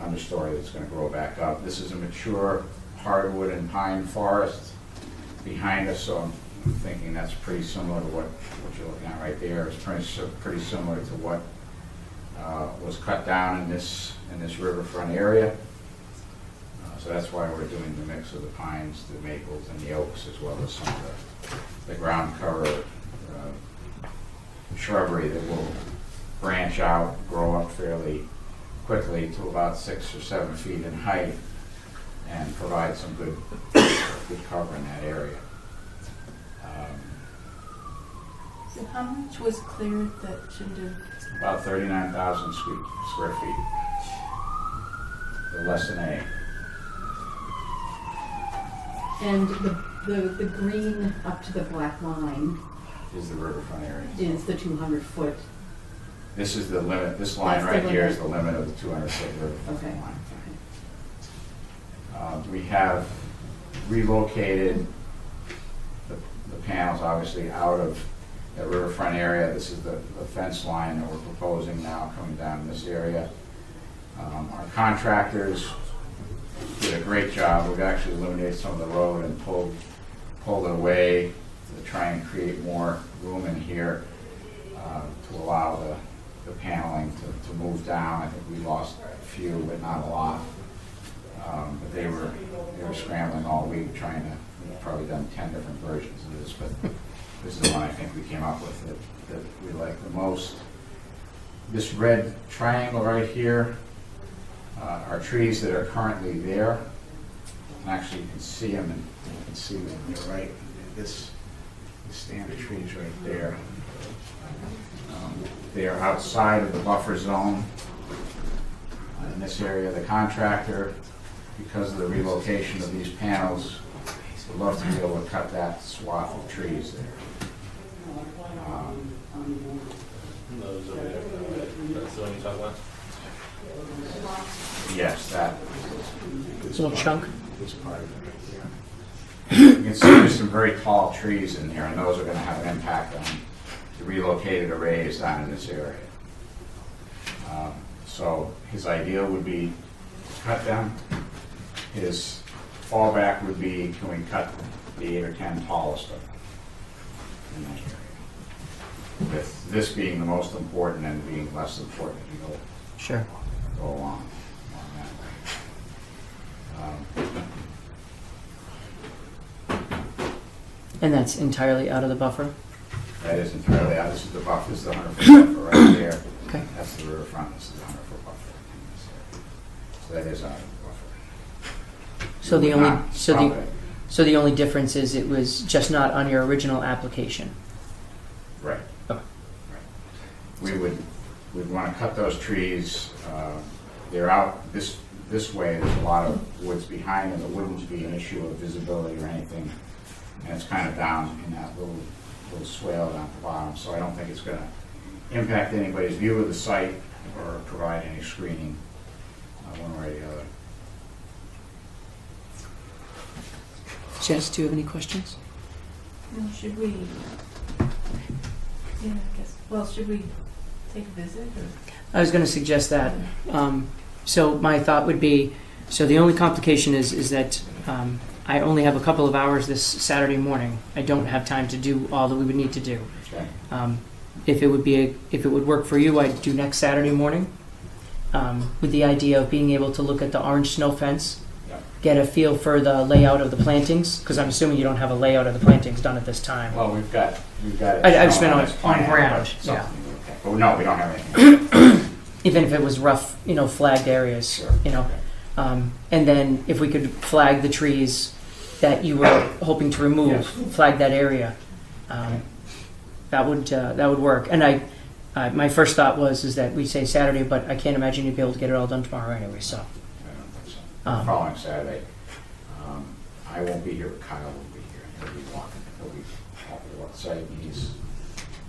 understory that's going to grow back up. This is a mature hardwood and pine forest behind us, so I'm thinking that's pretty similar to what you're looking at right there. It's pretty similar to what was cut down in this riverfront area. So that's why we're doing the mix of the pines, the maples, and the oaks, as well as some of the ground cover shrubbery that will branch out, grow up fairly quickly to about 6 or 7 feet in height, and provide some good cover in that area. So how much was cleared that shouldn't have? About 39,000 square feet. The less than A. And the green up to the black line is the riverfront area. is the 200-foot, This is the limit, this line That's the right here limit. is the limit of the 200-foot riverfront Okay. line. We have relocated the panels, obviously, out of that riverfront area. This is the fence line that we're proposing now coming down in this area. Our contractors did a great job. We've actually eliminated some of the road and pulled it away to try and create more room in here to allow the paneling to move down. I think we lost a few, but not a lot. But they were scrambling all week trying to, we've probably done 10 different versions of this, but this is the one I think we came up with that we like the most. This red triangle right here are trees that are currently there. And actually you can see them, and you can see them, they're right, this stand of trees right there. They are outside of the buffer zone. In this area, the contractor, because of the relocation of these panels, would love to be able to cut that swath of trees there. Those over there, that's the one you talk about? Yes, that. Little chunk. This part of it right there. You can see there's some very tall trees in here, and those are going to have an impact on the relocated arrays down in this area. So his idea would be to cut them. His fallback would be, can we cut the 8 or 10 tallest of them in that area? With this being the most important and being less important if you Sure. go along that way. And that's entirely out of the buffer? That is entirely out. This is the buffer, this is the 100-foot buffer right there. Okay. That's the riverfront, this is the 100-foot buffer in this area. So that is out of the buffer. So the We're only, not so stopping the, it. so the only difference is it was just not on your original application? Right. Okay. Right. We'd want to cut those trees. They're out this way. There's a lot of woods behind them. It wouldn't be an issue of visibility or anything. And it's kind of down in that little swale down at the bottom. So I don't think it's going to impact anybody's view of the site or provide any screening one way or the other. Jess, do you have any questions? Well, should we, yeah, I guess, well, should we take a visit or? I was going to suggest that. So my thought would be, so the only complication is that I only have a couple of hours this Saturday morning. I don't have time to do all that we would need to do. Okay. If it would work for you, I'd do next Saturday morning, with the idea of being able to look at the orange snow fence, Yep. get a feel for the layout of the plantings, because I'm assuming you don't have a layout of the plantings done at this time. Well, we've got it. I've shown spent on this plan, ground, but yeah. something, okay. But no, we don't have anything. Even if it was rough, flagged areas, Sure. And then if we could flag the trees that you were hoping to remove, Yes. flag that area, that would work. And my first thought is that we say Saturday, but I can't imagine you'd be able to get it all done tomorrow anyway. So I don't think so. Um, Following Saturday, I won't be here, but Kyle will be here. He'll be walking, he'll be happy to walk the site, and he's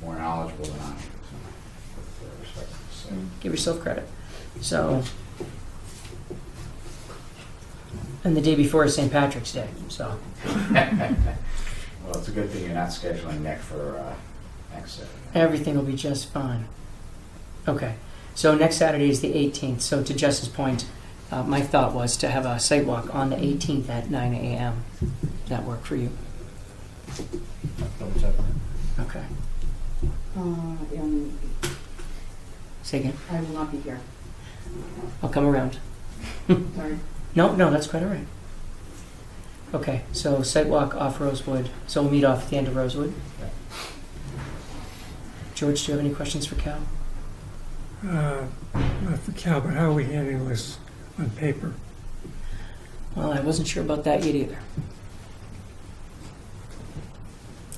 more knowledgeable than I am. So, with respect to the site. give yourself credit. So, and the day before is St. Patrick's Day. So Well, it's a good thing you're not scheduling Nick for next Saturday. everything will be just fine. Okay. So next Saturday is the 18th. So to Jess's point, my thought was to have a site walk on the 18th at 9 a.m. Does that work for you? Double check on it. Okay. Say again. I will not be here. I'll come around. Sorry. No, that's quite all right. Okay, so site walk off Rosewood. So we'll meet off at the end of Rosewood. Okay. George, do you have any questions for Cal? Not for Cal, but how are we handling this on paper? Well, I wasn't sure about that yet either.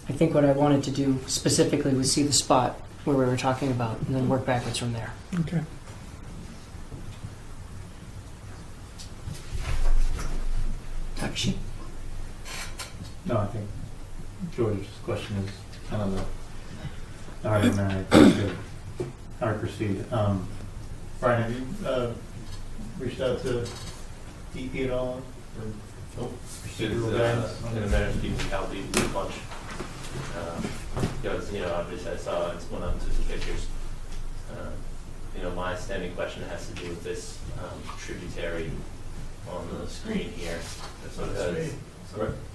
I think what I wanted to do specifically was see the spot where we were talking about and then work backwards from there. Okay. Takashi? No, I think George's question is kind of All right, man, I appreciate how to proceed. Brian, have you reached out to DP at all? Or Nope. procedural guidance? In the matter of keeping Cal beat a bunch. Obviously I saw it's one of the pictures. My standing question has to do with this tributary on the screen here. Because,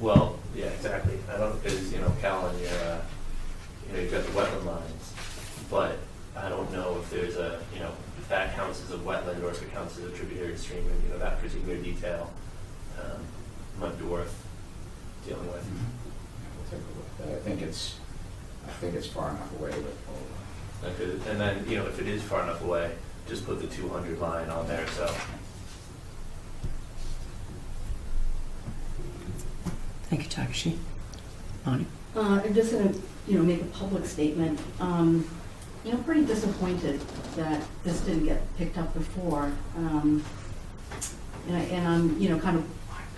well, yeah, exactly. I don't, because, Cal, and you've got the wetland lines, but I don't know if there's if that counts as a wetland or if it counts as a tributary stream, and, that particular detail might be worth dealing with. We'll take a look at that. I think it's far enough away, but And then, if it is far enough away, just put the 200 line on there, so. Thank you, Takashi. Bonnie? I'm just gonna, make a public statement. Pretty disappointed that this didn't get picked up before. And I'm,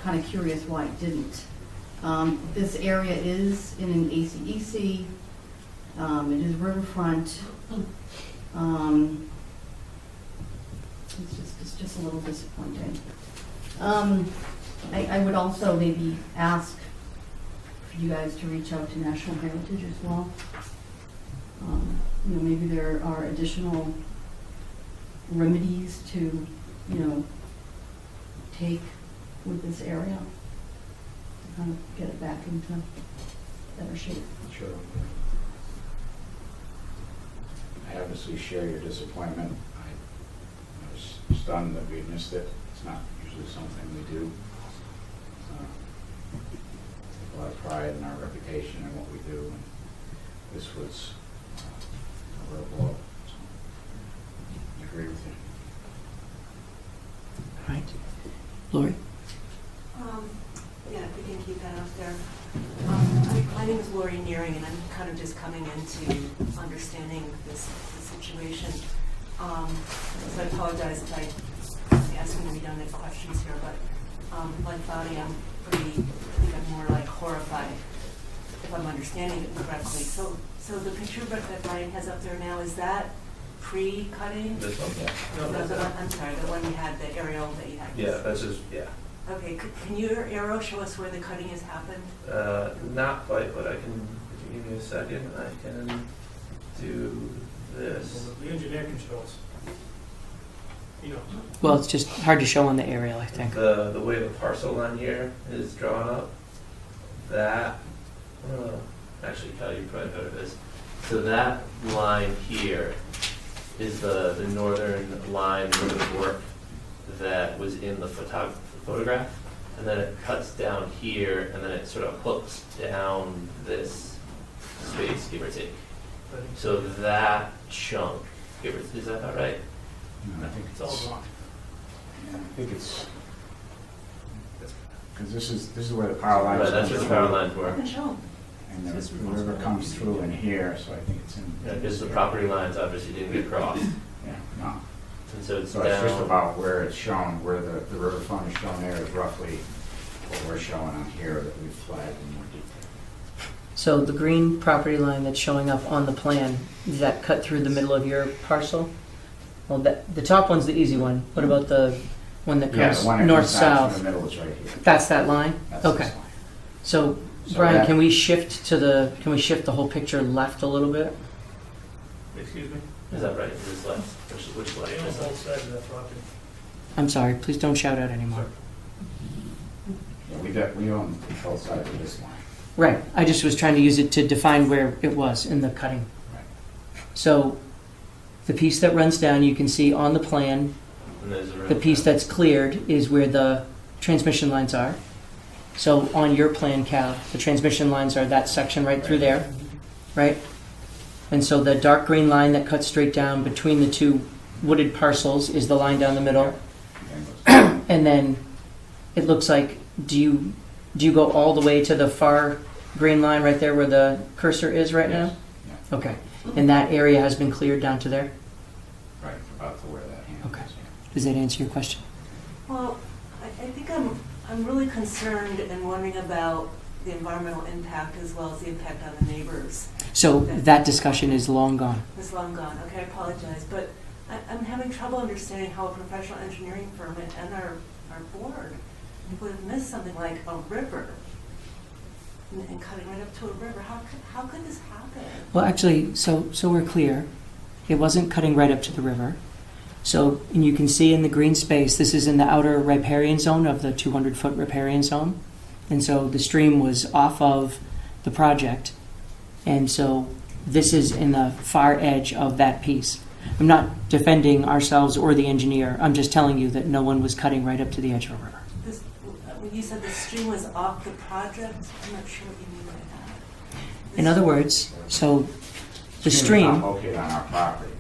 kind of curious why it didn't. This area is in an ACEC. It is riverfront. It's just a little disappointing. I would also maybe ask for you guys to reach out to National Heritage as well. Maybe there are additional remedies to, take with this area to kind of get it back into better shape. sure. I obviously share your disappointment. I was stunned that we missed it. It's not usually something we do. Take a lot of pride in our reputation and what we do. And this was a real blow. So, I agree with you. All right. Lori? Yeah, if we can keep that up there. My name is Lori Nearing, and I'm kind of just coming into understanding this situation. So I apologize if I ask any redundant questions here, but like Bonnie, I think I'm more like horrified if I'm understanding it correctly. So the picture that Brian has up there now, is that pre-cutting? This one, yeah. No, the one, I'm sorry, the one you had, the aerial that you had. Yeah, that's just, yeah. Okay, can your arrow show us where the cutting has happened? Not quite, but if you give me a second, I can do this. The engineer can show us. Well, it's just hard to show on the aerial, I think. The way the parcel line here is drawn up, that, actually, Cal, you probably better this. So that line here is the northern line of work that was in the photograph, and then it cuts down here, and then it sort of hooks down this space, give or take. So that chunk, is that about right? No, I think It's all wrong. Yeah, I think it's because this is where the power lines. Right, that's where the power lines I were. can show. And the river comes through in here, so I think it's in. Yeah, because the property lines obviously didn't get crossed, Yeah, no. and so it's So it's just down. about where it's shown, where the riverfront is shown there is roughly what we're showing on here that we've flagged in more detail. So the green property line that's showing up on the plan, is that cut through the middle of your parcel? Well, the top one's the easy one. What about the one that Yeah, comes the one that comes down north-south? through the middle is right here. That's that line? That's Okay. this line. So, So Brian, that- can we shift the whole picture left a little bit? Excuse me? Is that right? Is this left? Which I left? own This both left? sides of that property. I'm sorry, please don't shout out anymore. Yeah, we own both sides of this line. Right, I just was trying to use it to define where it was in the cutting. Right. So, the piece that runs down, you can see on the plan, And there's a the piece that's cleared is where the transmission lines are. So on your plan, Cal, the transmission lines are that section right through there, right? And so the dark green line that cuts straight down between the two wooded parcels is the line down the middle. And then it looks like, do you go all the way to the far green line right there where the cursor is right now? Yeah. Okay. And that area has been cleared down to there? Right, about to where that hand Okay. is. Yeah. Does that answer your question? Well, I think I'm really concerned and wondering about the environmental impact as well as the impact on the neighbors. So that discussion is long gone. It's long gone, okay, I apologize, but I'm having trouble understanding how a professional engineering firm and our board would have missed something like a river and cutting right up to a river. How could this happen? Well, actually, so we're clear. It wasn't cutting right up to the river. So, and you can see in the green space, this is in the outer riparian zone of the 200-foot riparian zone. And so the stream was off of the project. And so this is in the far edge of that piece. I'm not defending ourselves or the engineer. I'm just telling you that no one was cutting right up to the edge of the river. When you said the stream was off the project, I'm not sure what you mean by that. In other words, so the Is stream, not located on our property.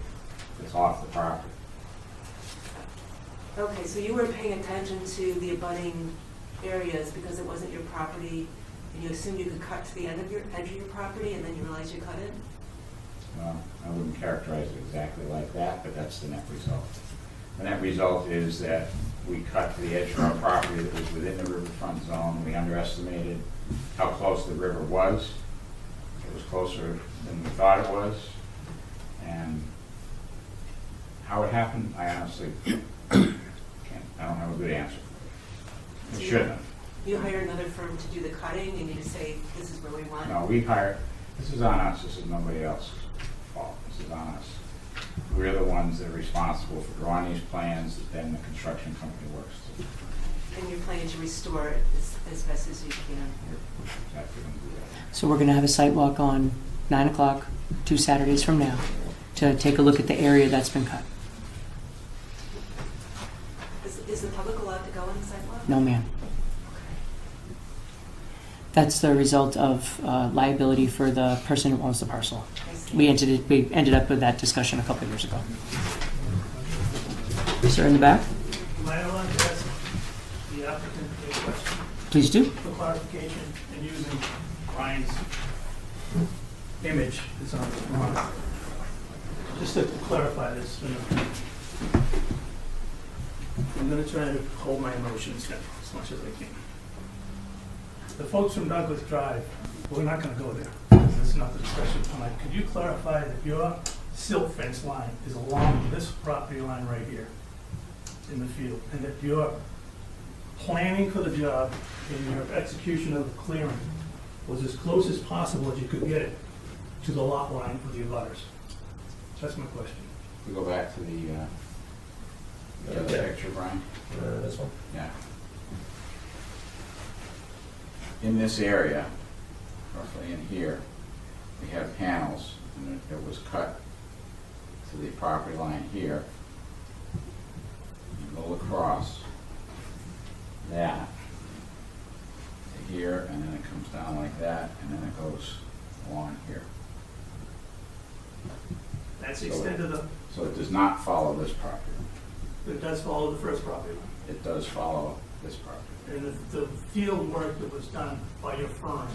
It's off the property. Okay, so you were paying attention to the abutting areas because it wasn't your property, and you assumed you could cut to the edge of your property, and then you realized you cut it? Well, I wouldn't characterize it exactly like that, but that's the net result. The net result is that we cut to the edge of our property that was within the riverfront zone. We underestimated how close the river was. It was closer than we thought it was. And how it happened, I honestly I don't have a good answer for you. It shouldn't have. You hire another firm to do the cutting, and you just say, this is where we want? No, we hired, this is on us, this is nobody else's fault, this is on us. We're the ones that are responsible for drawing these plans that then the construction company works to. And you're planning to restore it as best as you can? We're exactly going to do that. so we're going to have a site walk on 9 o'clock, 2 Saturdays from now, to take a look at the area that's been cut. Is the public allowed to go on the sidewalk? No, ma'am. That's the result of liability for the person who owns the parcel. I see. We ended up with that discussion a couple of years ago. Sir, in the back, Am I allowed to ask the applicant a question please do. for clarification and using Brian's image that's on the drawing? Just to clarify this, I'm going to try to hold my emotions down as much as I can. The folks from Douglas Drive, we're not going to go there. This is not the discussion tonight. Could you clarify that your silt fence line is along this property line right here in the field, and that your planning for the job and your execution of the clearing was as close as possible as you could get it to the lot line of the abutters? That's my question. We go back to the other picture, Brian? This one? Yeah. In this area, roughly in here, we have panels, and it was cut to the property line here. You go across that to here, and then it comes down like that, and then it goes along here. That's the extent of the, So it does not follow this property. it does follow the first property line. It does follow this property. And the field work that was done by your firm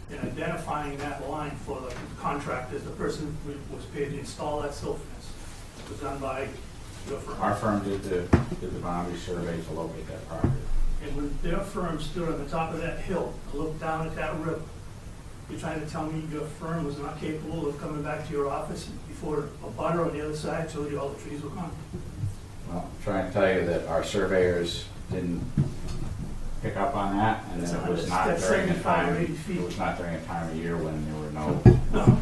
in identifying that line for the contractors, the person who was paid to install that silt fence, was done by your firm. Our firm did the boundary survey to locate that property. And when their firm stood on the top of that hill, to look down at that river, you're trying to tell me your firm was not capable of coming back to your office before a butter on the other side told you all the trees were gone? Well, I'm trying to tell you that our surveyors didn't pick up on that, and then it was not That's during a 75 or time, 80 feet. it was not during a time of year when there were no No,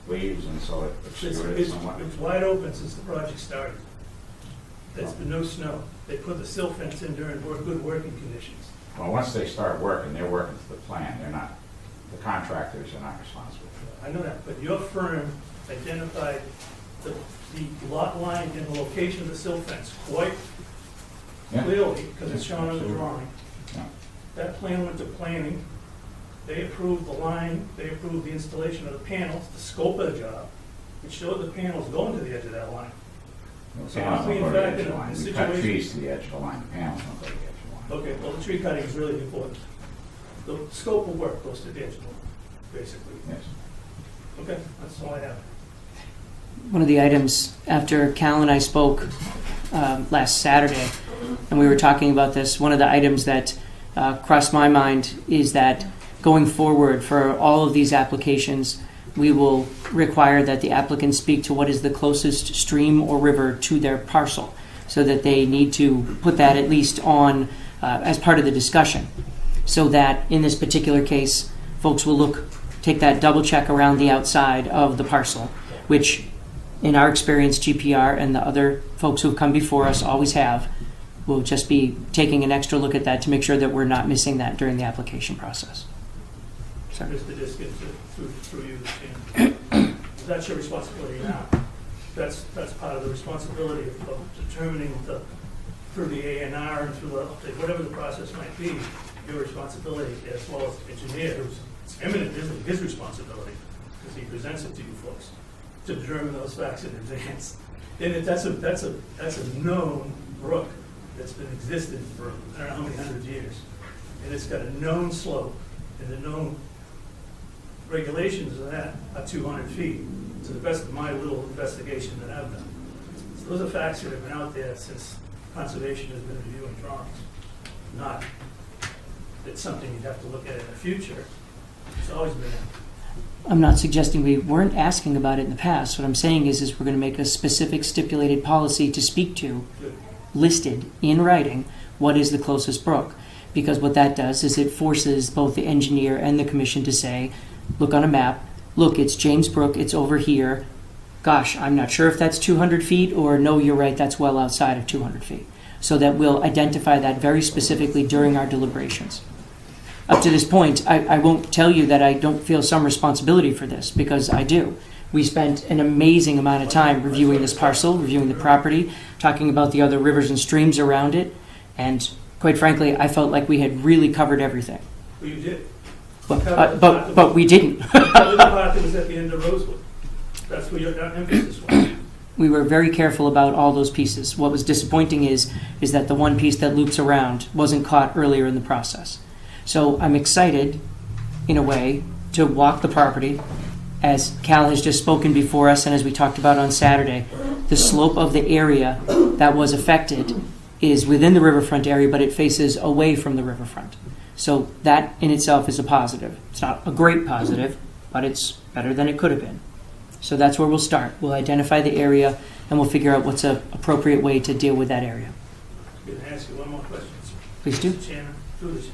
leaves, and so it obscured it it's somewhat. wide open since the project started. There's been no snow. They put the silt fence in during good working conditions. Well, once they start working, they're working to the plan, they're not, the contractors are not responsible for that. I know that, but your firm identified the lot line and the location of the silt fence quite Yeah. clearly, because it's shown on the Absolutely. drawing. Yeah. That plan went to planning. They approved the line, they approved the installation of the panels, the scope of the job. It showed the panels going to the edge of that line. The So panels aren't we don't in go to the fact edge of in the a line. We cut situation- trees to the edge of the line, the panels don't go to the edge of the line. Okay, well, the tree cutting is really important. The scope of work goes to the edge of the line, basically. Yes. Okay, that's all I have. One of the items after Cal and I spoke last Saturday, and we were talking about this, one of the items that crossed my mind is that going forward for all of these applications, we will require that the applicant speak to what is the closest stream or river to their parcel, so that they need to put that at least on as part of the discussion, so that in this particular case, folks will take that double check around the outside of the parcel, which in our experience, GPR and the other folks who've come before us always have. We'll just be taking an extra look at that to make sure that we're not missing that during the application process. Sorry. Mr. Diskin, through you, Jim. That's your responsibility now. That's part of the responsibility of determining through the A&R and through whatever the process might be, your responsibility as well as the engineer, who's it's eminently his responsibility, because he presents it to you folks, to determine those facts in advance. And that's a known brook that's been existing for I don't know how many hundred years. And it's got a known slope, and the known regulations of that are 200 feet, to the best of my little investigation that I've done. So those are facts that have been out there since conservation has been reviewing drawings. Not, it's something you'd have to look at in the future. It's always been. I'm not suggesting we weren't asking about it in the past. What I'm saying is we're going to make a specific stipulated policy to speak to, listed in writing, what is the closest brook. Because what that does is it forces both the engineer and the commission to say, look on a map, look, it's James Brook, it's over here. Gosh, I'm not sure if that's 200 feet, or no, you're right, that's well outside of 200 feet. So that we'll identify that very specifically during our deliberations. Up to this point, I won't tell you that I don't feel some responsibility for this, because I do. We spent an amazing amount of time reviewing this parcel, reviewing the property, talking about the other rivers and streams around it, and quite frankly, I felt like we had really covered everything. Well, you did. But we didn't. The part that was at the end of Rosewood. That's where your emphasis was. We were very careful about all those pieces. What was disappointing is that the one piece that loops around wasn't caught earlier in the process. So I'm excited, in a way, to walk the property. As Cal has just spoken before us, and as we talked about on Saturday, the slope of the area that was affected is within the riverfront area, but it faces away from the riverfront. So that in itself is a positive. It's not a great positive, but it's better than it could have been. So that's where we'll start. We'll identify the area, and we'll figure out what's an appropriate way to deal with that area. I'm going to ask you one more question, sir. Please do. Mr. Chairman, through the chair.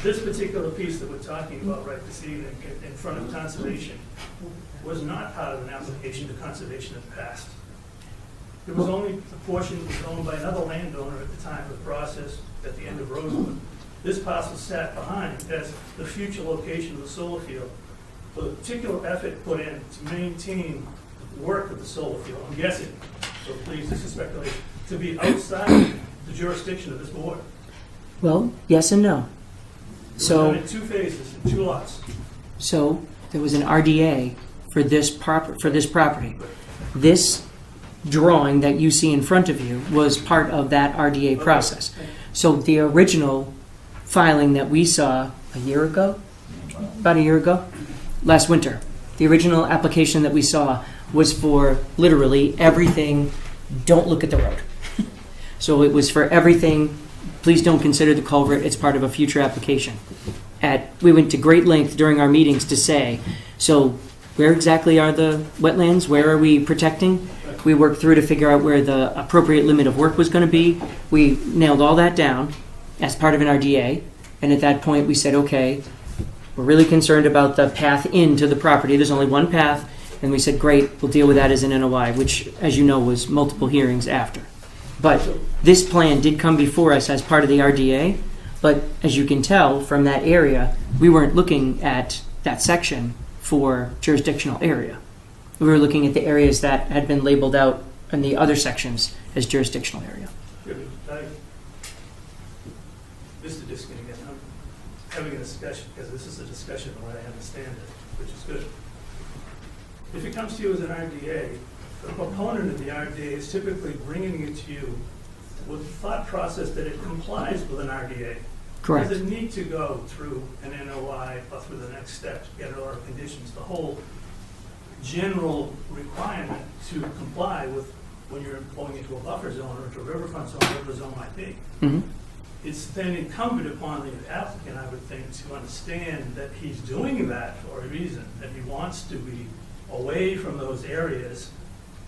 This particular piece that we're talking about right this evening in front of conservation was not part of an application to conservation in the past. It was only a portion that was owned by another landowner at the time of the process at the end of Rosewood. This parcel sat behind as the future location of the solar field, with a particular effort put in to maintain the work of the solar field. I'm guessing, so please, this is speculation, to be outside the jurisdiction of this board. Well, yes and no. It was So, done in 2 phases, in 2 lots. so there was an RDA for this property. This drawing that you see in front of you was part of that RDA process. So the original filing that we saw about a year ago, last winter, the original application that we saw was for literally everything, don't look at the road. So it was for everything, please don't consider the culvert, it's part of a future application. We went to great length during our meetings to say, so where exactly are the wetlands? Where are we protecting? We worked through to figure out where the appropriate limit of work was going to be. We nailed all that down as part of an RDA. And at that point, we said, okay, we're really concerned about the path into the property. There's only one path. And we said, great, we'll deal with that as an NOI, which, as you know, was multiple hearings after. But this plan did come before us as part of the RDA. But as you can tell from that area, we weren't looking at that section for jurisdictional area. We were looking at the areas that had been labeled out in the other sections as jurisdictional area. Mr. Diskin, again, I'm having a discussion, because this is a discussion of what I understand it, which is good. If it comes to you as an RDA, the proponent of the RDA is typically bringing it to you with the thought process that it complies with an RDA. Correct. Does it need to go through an NOI or through the next step to get an order of conditions? The whole general requirement to comply with when you're going into a buffer zone or into a riverfront zone, whatever the zone might be. Mm-hmm. it's then incumbent upon the applicant, I would think, to understand that he's doing that for a reason, that he wants to be away from those areas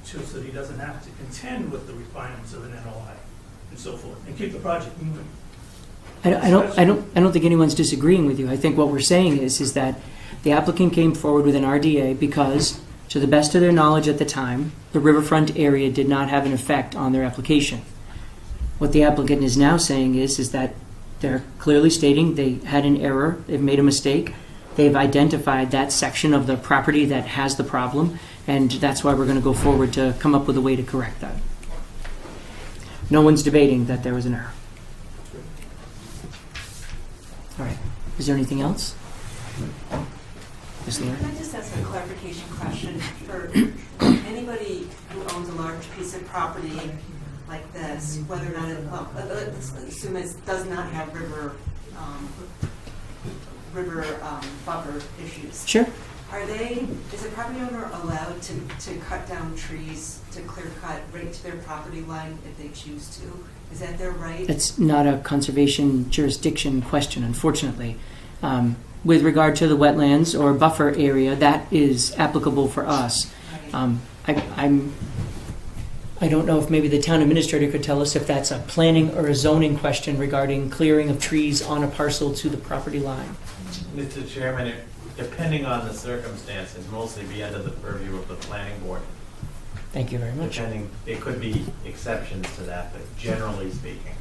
so that he doesn't have to contend with the requirements of an NOI and so forth, and keep the project moving. I don't think anyone's disagreeing with you. I think what we're saying is that the applicant came forward with an RDA because, to the best of their knowledge at the time, the riverfront area did not have an effect on their application. What the applicant is now saying is that they're clearly stating they had an error, they've made a mistake, they've identified that section of the property that has the problem, and that's why we're going to go forward to come up with a way to correct that. No one's debating that there was an error. All right. Is there anything else? Yes, Laura? Can I just ask a clarification question for anybody who owns a large piece of property like this, whether or not it, well, let's assume it does not have river buffer issues. Sure. Is a property owner allowed to cut down trees, to clear cut right to their property line if they choose to? Is that their right? It's not a conservation jurisdiction question, unfortunately. With regard to the wetlands or buffer area, that is applicable for us. I don't know if maybe the town administrator could tell us if that's a planning or a zoning question regarding clearing of trees on a parcel to the property line. Mr. Chairman, depending on the circumstances, mostly be under the purview of the planning board. Thank you very much. There could be exceptions to that, but generally speaking.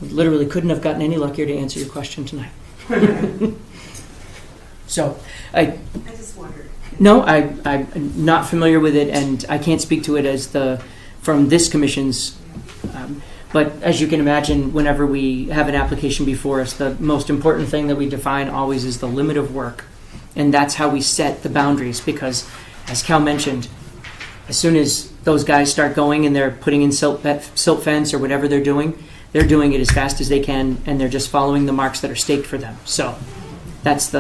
Literally couldn't have gotten any luckier to answer your question tonight. So, I just wondered. No, I'm not familiar with it, and I can't speak to it from this commission's. But as you can imagine, whenever we have an application before us, the most important thing that we define always is the limit of work, and that's how we set the boundaries. Because, as Cal mentioned, as soon as those guys start going and they're putting in silt fence or whatever they're doing it as fast as they can, and they're just following the marks that are staked for them. So that's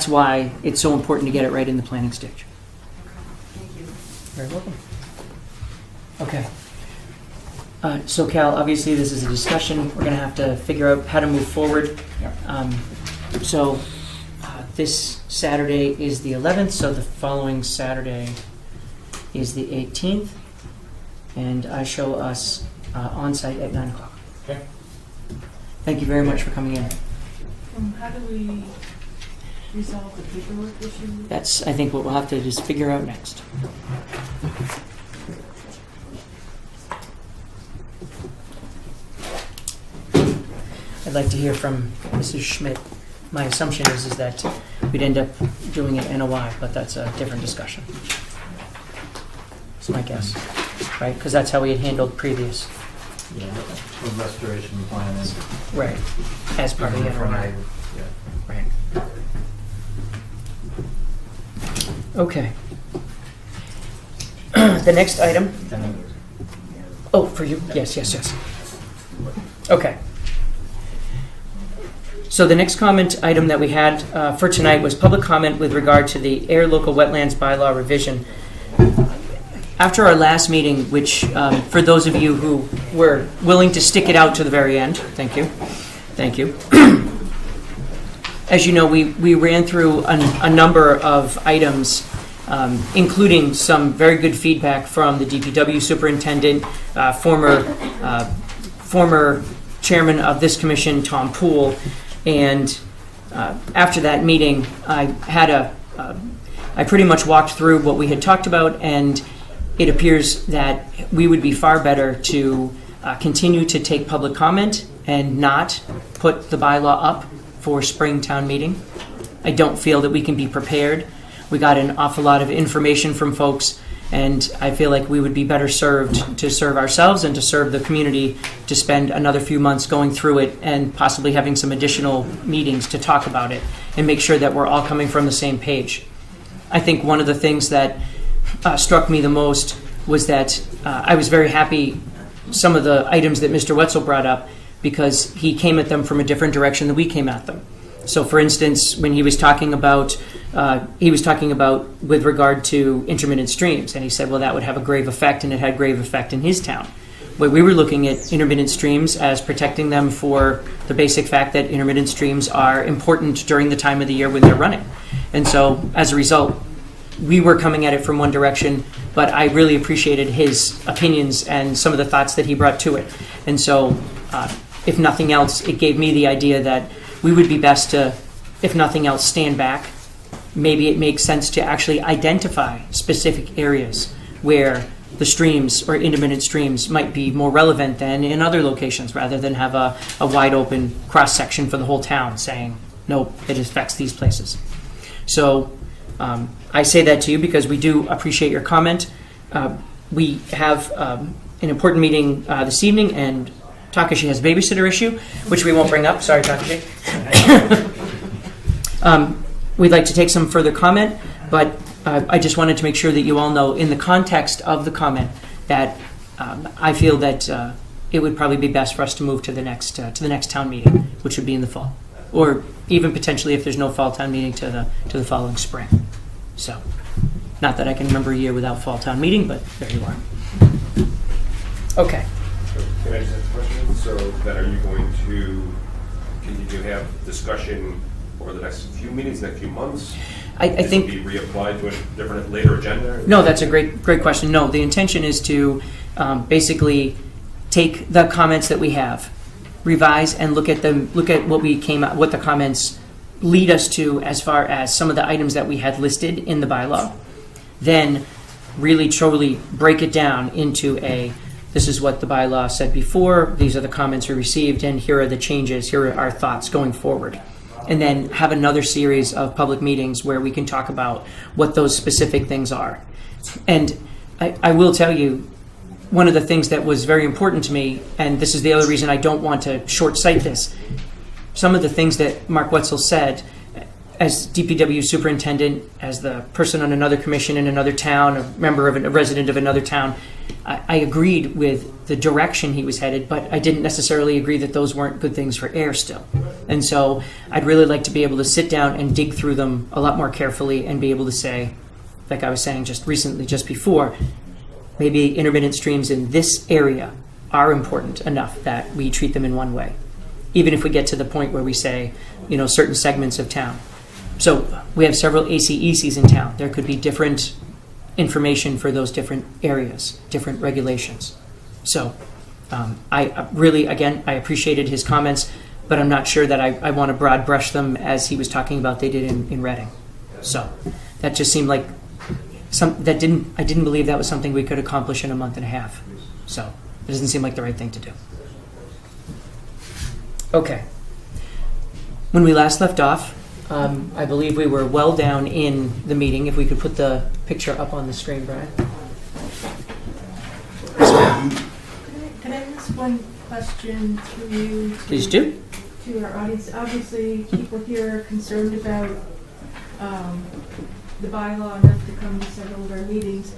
why it's so important to get it right in the planning stage. Thank you. Very welcome. Okay. So Cal, obviously this is a discussion. We're going to have to figure out how to move forward. So this Saturday is the 11th, so the following Saturday is the 18th, and I show us on site at 9 o'clock. Okay. Thank you very much for coming in. How do we resolve the paperwork issue? That's, I think, what we'll have to just figure out next. I'd like to hear from Mrs. Schmidt. My assumption is that we'd end up doing an NOI, but that's a different discussion. That's my guess, right? Because that's how we had handled previous. Yeah, the restoration plan is. Right, as part of the NOI. Yeah. Right. Okay. The next item. Oh, for you? Yes. Okay. So the next comment item that we had for tonight was public comment with regard to the Ayer Local Wetlands Bylaw revision. After our last meeting, which for those of you who were willing to stick it out to the very end, thank you. As you know, we ran through a number of items, including some very good feedback from the DPW superintendent, former chairman of this commission, Tom Poole, and after that meeting, I pretty much walked through what we had talked about, and it appears that we would be far better to continue to take public comment and not put the bylaw up for spring town meeting. I don't feel that we can be prepared. We got an awful lot of information from folks, and I feel like we would be better served to serve ourselves and to serve the community to spend another few months going through it and possibly having some additional meetings to talk about it and make sure that we're all coming from the same page. I think one of the things that struck me the most was that I was very happy some of the items that Mr. Wetzel brought up, because he came at them from a different direction than we came at them. So, for instance, when he was talking about with regard to intermittent streams, and he said, well, that would have a grave effect, and it had grave effect in his town. But we were looking at intermittent streams as protecting them for the basic fact that intermittent streams are important during the time of the year when they're running. And so, as a result, we were coming at it from one direction, but I really appreciated his opinions and some of the thoughts that he brought to it. And so, if nothing else, it gave me the idea that we would be best to, if nothing else, stand back. Maybe it makes sense to actually identify specific areas where the streams or intermittent streams might be more relevant than in other locations, rather than have a wide open cross section for the whole town saying, nope, it affects these places. So I say that to you because we do appreciate your comment. We have an important meeting this evening, and Takashi has a babysitter issue, which we won't bring up. Sorry, Takashi. We'd like to take some further comment, but I just wanted to make sure that you all know, in the context of the comment, that I feel that it would probably be best for us to move to the next town meeting, which would be in the fall, or even potentially, if there's no fall town meeting, to the following spring. So, not that I can remember a year without fall town meeting, but there you are. Okay. Can I just ask a question? So then are you going to continue to have discussion over the next few meetings, next few months? I think be reapplied to a different later agenda? No, that's a great question. No, the intention is to basically take the comments that we have, revise, and look at them. Look at what what the comments lead us to, as far as some of the items that we had listed in the bylaw. Then, really, truly break it down into this is what the bylaw said before. These are the comments we received, and here are the changes. Here are our thoughts going forward. And then have another series of public meetings where we can talk about what those specific things are. And I will tell you, one of the things that was very important to me, and this is the other reason I don't want to short-sight this, some of the things that Mark Wetzel said, as DPW superintendent, as the person on another commission in another town, a resident of another town, I agreed with the direction he was headed, but I didn't necessarily agree that those weren't good things for Ayer still. And so I'd really like to be able to sit down and dig through them a lot more carefully and be able to say, like I was saying just before, maybe intermittent streams in this area are important enough that we treat them in one way, even if we get to the point where we say, certain segments of town. So we have several ACECs in town. There could be different information for those different areas, different regulations. So I really, again, I appreciated his comments, but I'm not sure that I want to broad brush them as he was talking about they did in Reading. So that just seemed like I didn't believe that was something we could accomplish in a month and a half. So it doesn't seem like the right thing to do. Okay. When we last left off, I believe we were well down in the meeting. If we could put the picture up on the screen, Brian. Can I ask one question through you? Please do. To our audience. Obviously, people here are concerned about the bylaw enough to come to several of our meetings.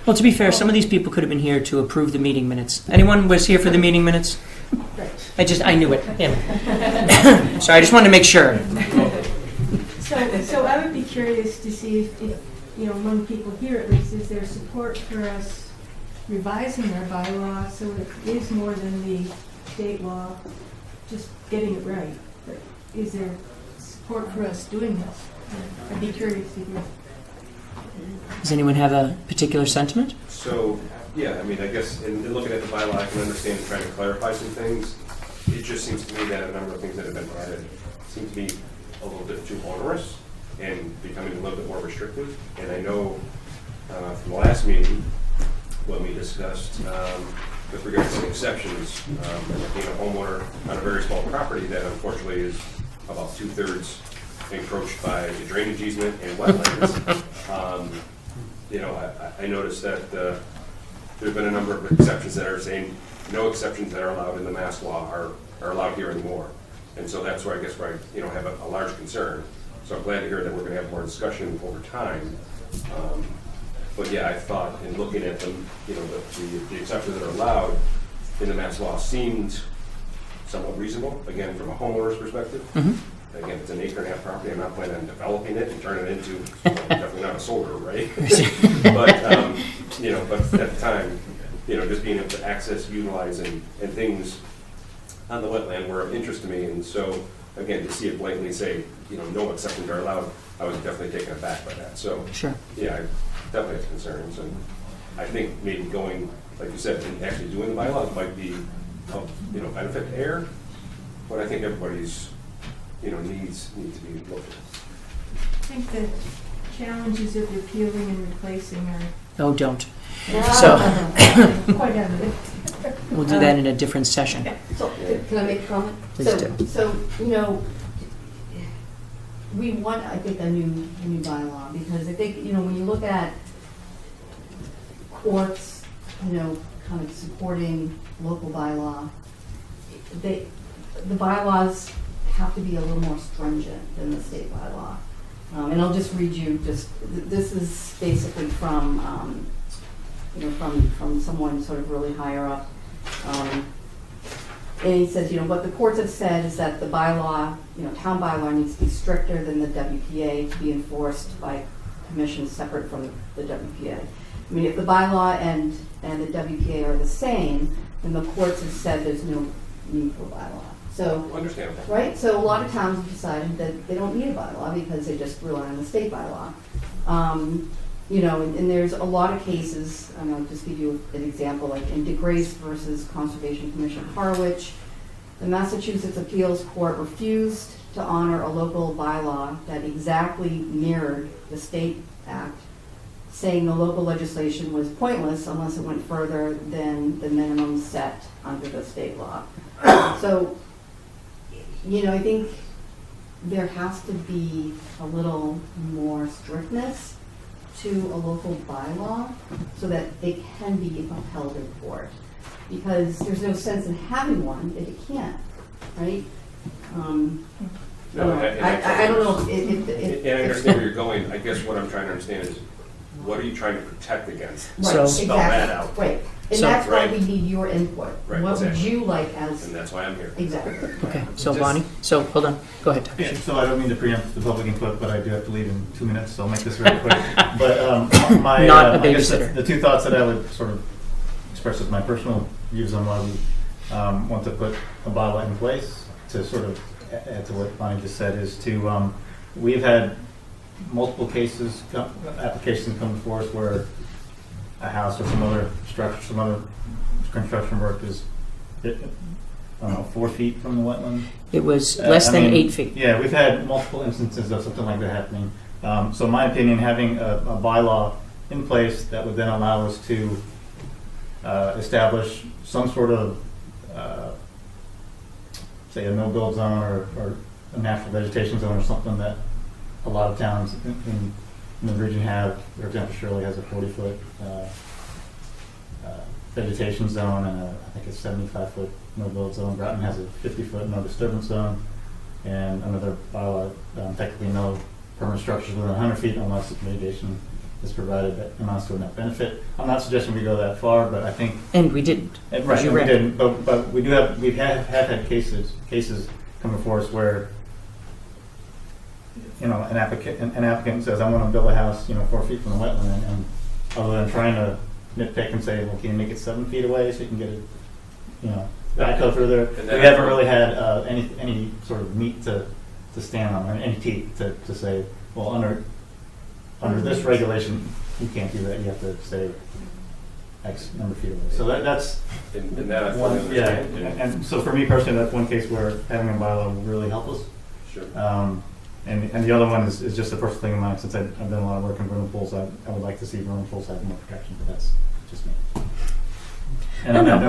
Well, to be fair, some of these people could have been here to approve the meeting minutes. Anyone was here for the meeting minutes? Right. I knew it. Yeah. Sorry, I just wanted to make sure. So I would be curious to see if among people here at least, is there support for us revising our bylaw so it is more than the state law, just getting it right? But is there support for us doing this? I'd be curious to hear. Does anyone have a particular sentiment? So, yeah, I guess in looking at the bylaw, I can understand trying to clarify some things. It just seems to me that a number of things that have been added seem to be a little bit too onerous and becoming a little bit more restrictive. And I know from the last meeting when we discussed with regards to exceptions, being a homeowner on a very small property that unfortunately is about 2/3 encroached by the drainage easement and wetlands. I noticed that there have been a number of exceptions that are saying no exceptions that are allowed in the mass law are allowed here anymore. And so that's where I have a large concern. So I'm glad to hear that we're going to have more discussion over time. But yeah, I thought in looking at them, the exceptions that are allowed in the mass law seemed somewhat reasonable, again, from a homeowner's perspective. Mm-hmm. Again, it's an 1.5-acre property. I'm not planning on developing it and turning it into, definitely not a solar, right? But at the time, just being able to access, utilize, and things on the wetland were of interest to me. And so, again, to see it blatantly say, no exceptions are allowed, I was definitely taken aback by that. So, Sure. yeah, I definitely have concerns. And I think maybe going, like you said, and actually doing the bylaws might be of, benefit to Ayer. But I think everybody's, needs need to be looked at. I think the challenges of repealing and replacing are Oh, don't. So quite evident. we'll do that in a different session. So, can I make a comment? Please do. So, we want, I think, a new bylaw, because I think, when you look at courts, kind of supporting local bylaw, the bylaws have to be a little more stringent than the state bylaw. And I'll just read you, this is basically from someone sort of really higher up. And he says, what the courts have said is that the bylaw, town bylaw needs to be stricter than the WPA to be enforced by commissions separate from the WPA. I mean, if the bylaw and the WPA are the same, then the courts have said there's no need for a bylaw. So, Understandable. right? So a lot of towns have decided that they don't need a bylaw because they just rely on the state bylaw. And there's a lot of cases, and I'll just give you an example, like in DeGrace versus Conservation Commission Harwich, the Massachusetts Appeals Court refused to honor a local bylaw that exactly mirrored the state act, saying the local legislation was pointless unless it went further than the minimum set under the state law. So, I think there has to be a little more strictness to a local bylaw so that it can be upheld in court. Because there's no sense in having one if it can't, right? No, I don't know if and I understand where you're going. I guess what I'm trying to understand is, what are you trying to protect against? Right, So- Spell that out. Right, and So- that's why Right. we need your input. Right, What would exactly. you like as, And that's why I'm here. exactly. Okay, so Just- Bonnie, hold on. Go ahead, Yeah, Takeshi. so I don't mean to preempt the public input, but I do have to leave in 2 minutes, so I'll make this very quick. But my, Not a I guess babysitter. the two thoughts that I would sort of express as my personal views on why we want to put a bylaw in place, to sort of add to what Bonnie just said, is to, we've had multiple cases, applications come before us where a house or some other structure, some other construction work is, I don't know, 4 feet from the wetland. It was less I than mean, 8 feet. Yeah, we've had multiple instances of something like that happening. So in my opinion, having a bylaw in place that would then allow us to establish some sort of, say, a no-build zone or a natural vegetation zone or something that a lot of towns in the region have. For example, Shirley has a 40-foot vegetation zone and I think a 75-foot no-build zone. Groton has a 50-foot no disturbance zone, and another bylaw, technically no permanent structures within 100 feet unless mitigation is provided that amounts to a net benefit. I'm not suggesting we go that far, but I think And we didn't. right, you and we read. didn't. But we have had cases come before us where an applicant says, I want to build a house 4 feet from the wetland, and other than trying to nitpick and say, well, can you make it 7 feet away so you can get it backhoe through there? And We haven't really had any sort of meat to stand on, or any teeth to say, well, under this regulation, you can't do that. You have to stay X number of feet away. So that's And that I fully one, yeah. understand. And so for me personally, that's one case where having a bylaw will really help us. Sure. And the other one is just a personal thing of mine. Since I've done a lot of work in vernal pools, I would like to see vernal pools have more protection, but that's just me. And I'm not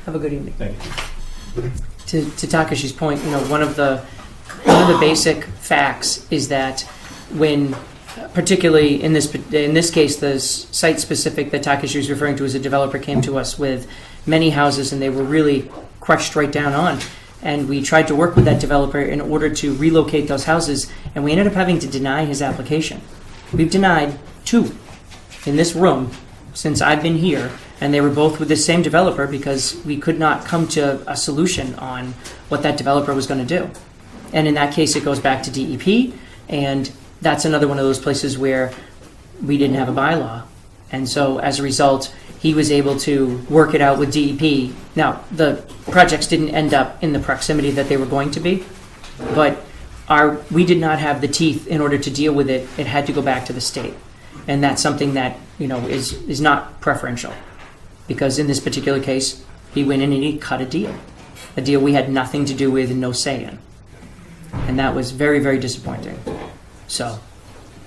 Have a good evening. Thank you. To Takashi's point, one of the basic facts is that when, particularly in this case, the site specific that Takashi was referring to as a developer came to us with many houses and they were really crushed right down on. And we tried to work with that developer in order to relocate those houses, and we ended up having to deny his application. We've denied 2 in this room since I've been here, and they were both with the same developer because we could not come to a solution on what that developer was going to do. And in that case, it goes back to DEP, and that's another one of those places where we didn't have a bylaw. And so as a result, he was able to work it out with DEP. Now, the projects didn't end up in the proximity that they were going to be, but we did not have the teeth in order to deal with it. It had to go back to the state. And that's something that, is not preferential. Because in this particular case, he went in and he cut a deal we had nothing to do with and no say in. And that was very, very disappointing. So.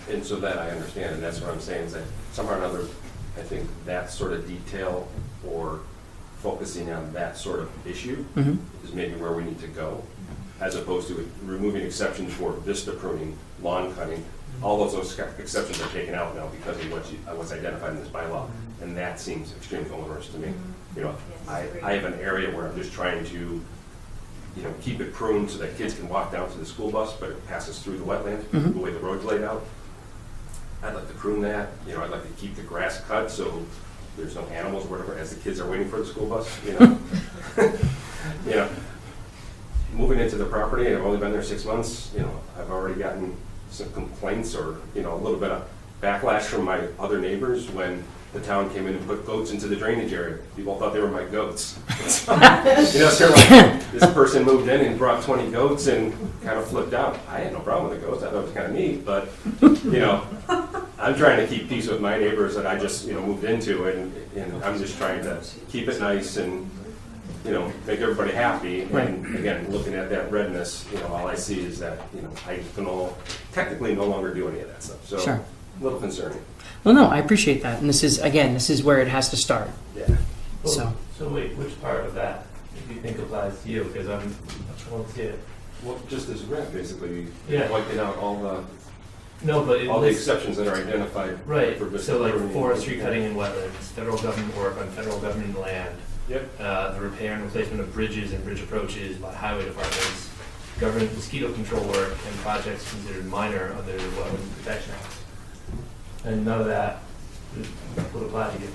And so that I understand, and that's what I'm saying, is that somehow or another, I think that sort of detail or focusing on that sort of issue is maybe where we need to go, as opposed to removing exceptions for vista pruning, lawn cutting. All those exceptions are taken out now because of what's identified in this bylaw, and that seems extremely onerous to me. I have an area where I'm just trying to, keep it pruned so that kids can walk down to the school bus, but it passes through the wetland, the way the road's laid out. I'd like to prune that. I'd like to keep the grass cut so there's no animals or whatever as the kids are waiting for the school bus. Moving into the property, I've only been there 6 months. I've already gotten some complaints or a little bit of backlash from my other neighbors when the town came in and put goats into the drainage area. People thought they were my goats. So this person moved in and brought 20 goats and kind of flipped out. I had no problem with the goats. I thought it was kind of neat, but I'm trying to keep peace with my neighbors that I just moved into, and I'm just trying to keep it nice and make everybody happy. Right. And again, looking at that redness, all I see is that I can technically no longer do any of that stuff. So Sure. a little concerning. Well, no, I appreciate that. And this is where it has to start. Yeah. So. So wait, which part of that do you think applies to you? Because I won't see it. Well, just as read, basically, Yeah. wiping out all the No, it exceptions that are identified. right. For So like pruning. forestry cutting in wetlands, federal government work on federal government land, Yep. the repair and replacement of bridges and bridge approaches by highway departments, government mosquito control work, and projects considered minor under the Wetlands Protection Act. And none of that would apply to you.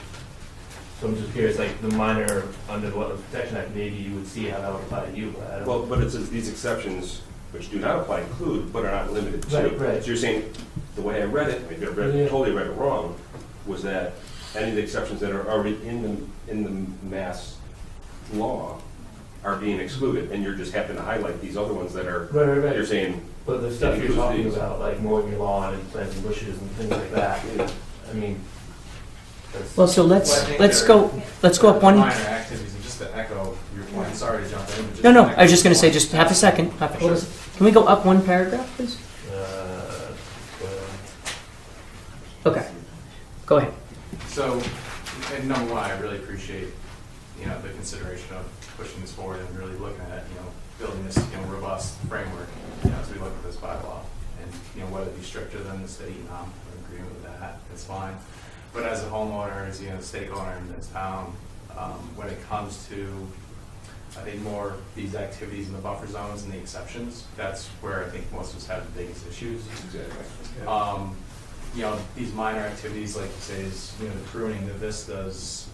So I'm just curious, like the minor under the Wetlands Protection Act, maybe you would see how that would apply to you, but I don't. Well, but it says these exceptions, which do not apply, include, but are not limited to. Right. So you're saying, the way I read it, maybe I totally read it wrong, was that any of the exceptions that are already in the mass law are being excluded, and you're just happen to highlight these other ones that are, Right. you're saying, But the stuff you're includes talking these. about, like mowing your lawn and planting bushes and things like that, I mean, that's. Well, so let's go up one. Minor activities, and just to echo your point, sorry to jump in. but just No, to I was just going to say, echo just your half a point. second. Sure. Can we go up one paragraph, please? Okay. Go ahead. So, and number one, I really appreciate, the consideration of pushing this forward and really looking at, building this, robust framework, as we look at this bylaw. And, whether it be stricter than the state, I'm in agreement with that, it's fine. But as a homeowner, as, a stake owner in this town, when it comes to, I think more these activities in the buffer zones and the exceptions, that's where I think most of us have the biggest issues. exactly. These minor activities, like you say, is, the pruning, the vistas.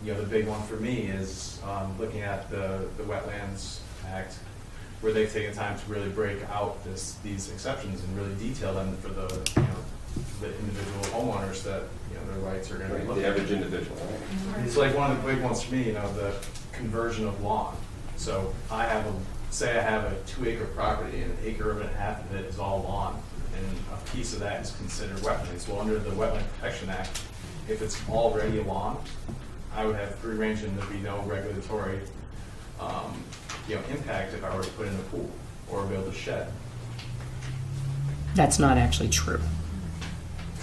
The big one for me is looking at the Wetlands Act, where they've taken time to really break out these exceptions and really detail them for the individual homeowners that, their rights are going to be Right, looked the at. average individual, right? It's like one of the big ones for me, the conversion of lawn. So I have a 2-acre property, and 1.5 acres of it is all lawn, and a piece of that is considered wetlands. Well, under the Wetland Protection Act, if it's already a lawn, I would have free range and there'd be no regulatory, impact if I were to put in a pool or build a shed. That's not actually true.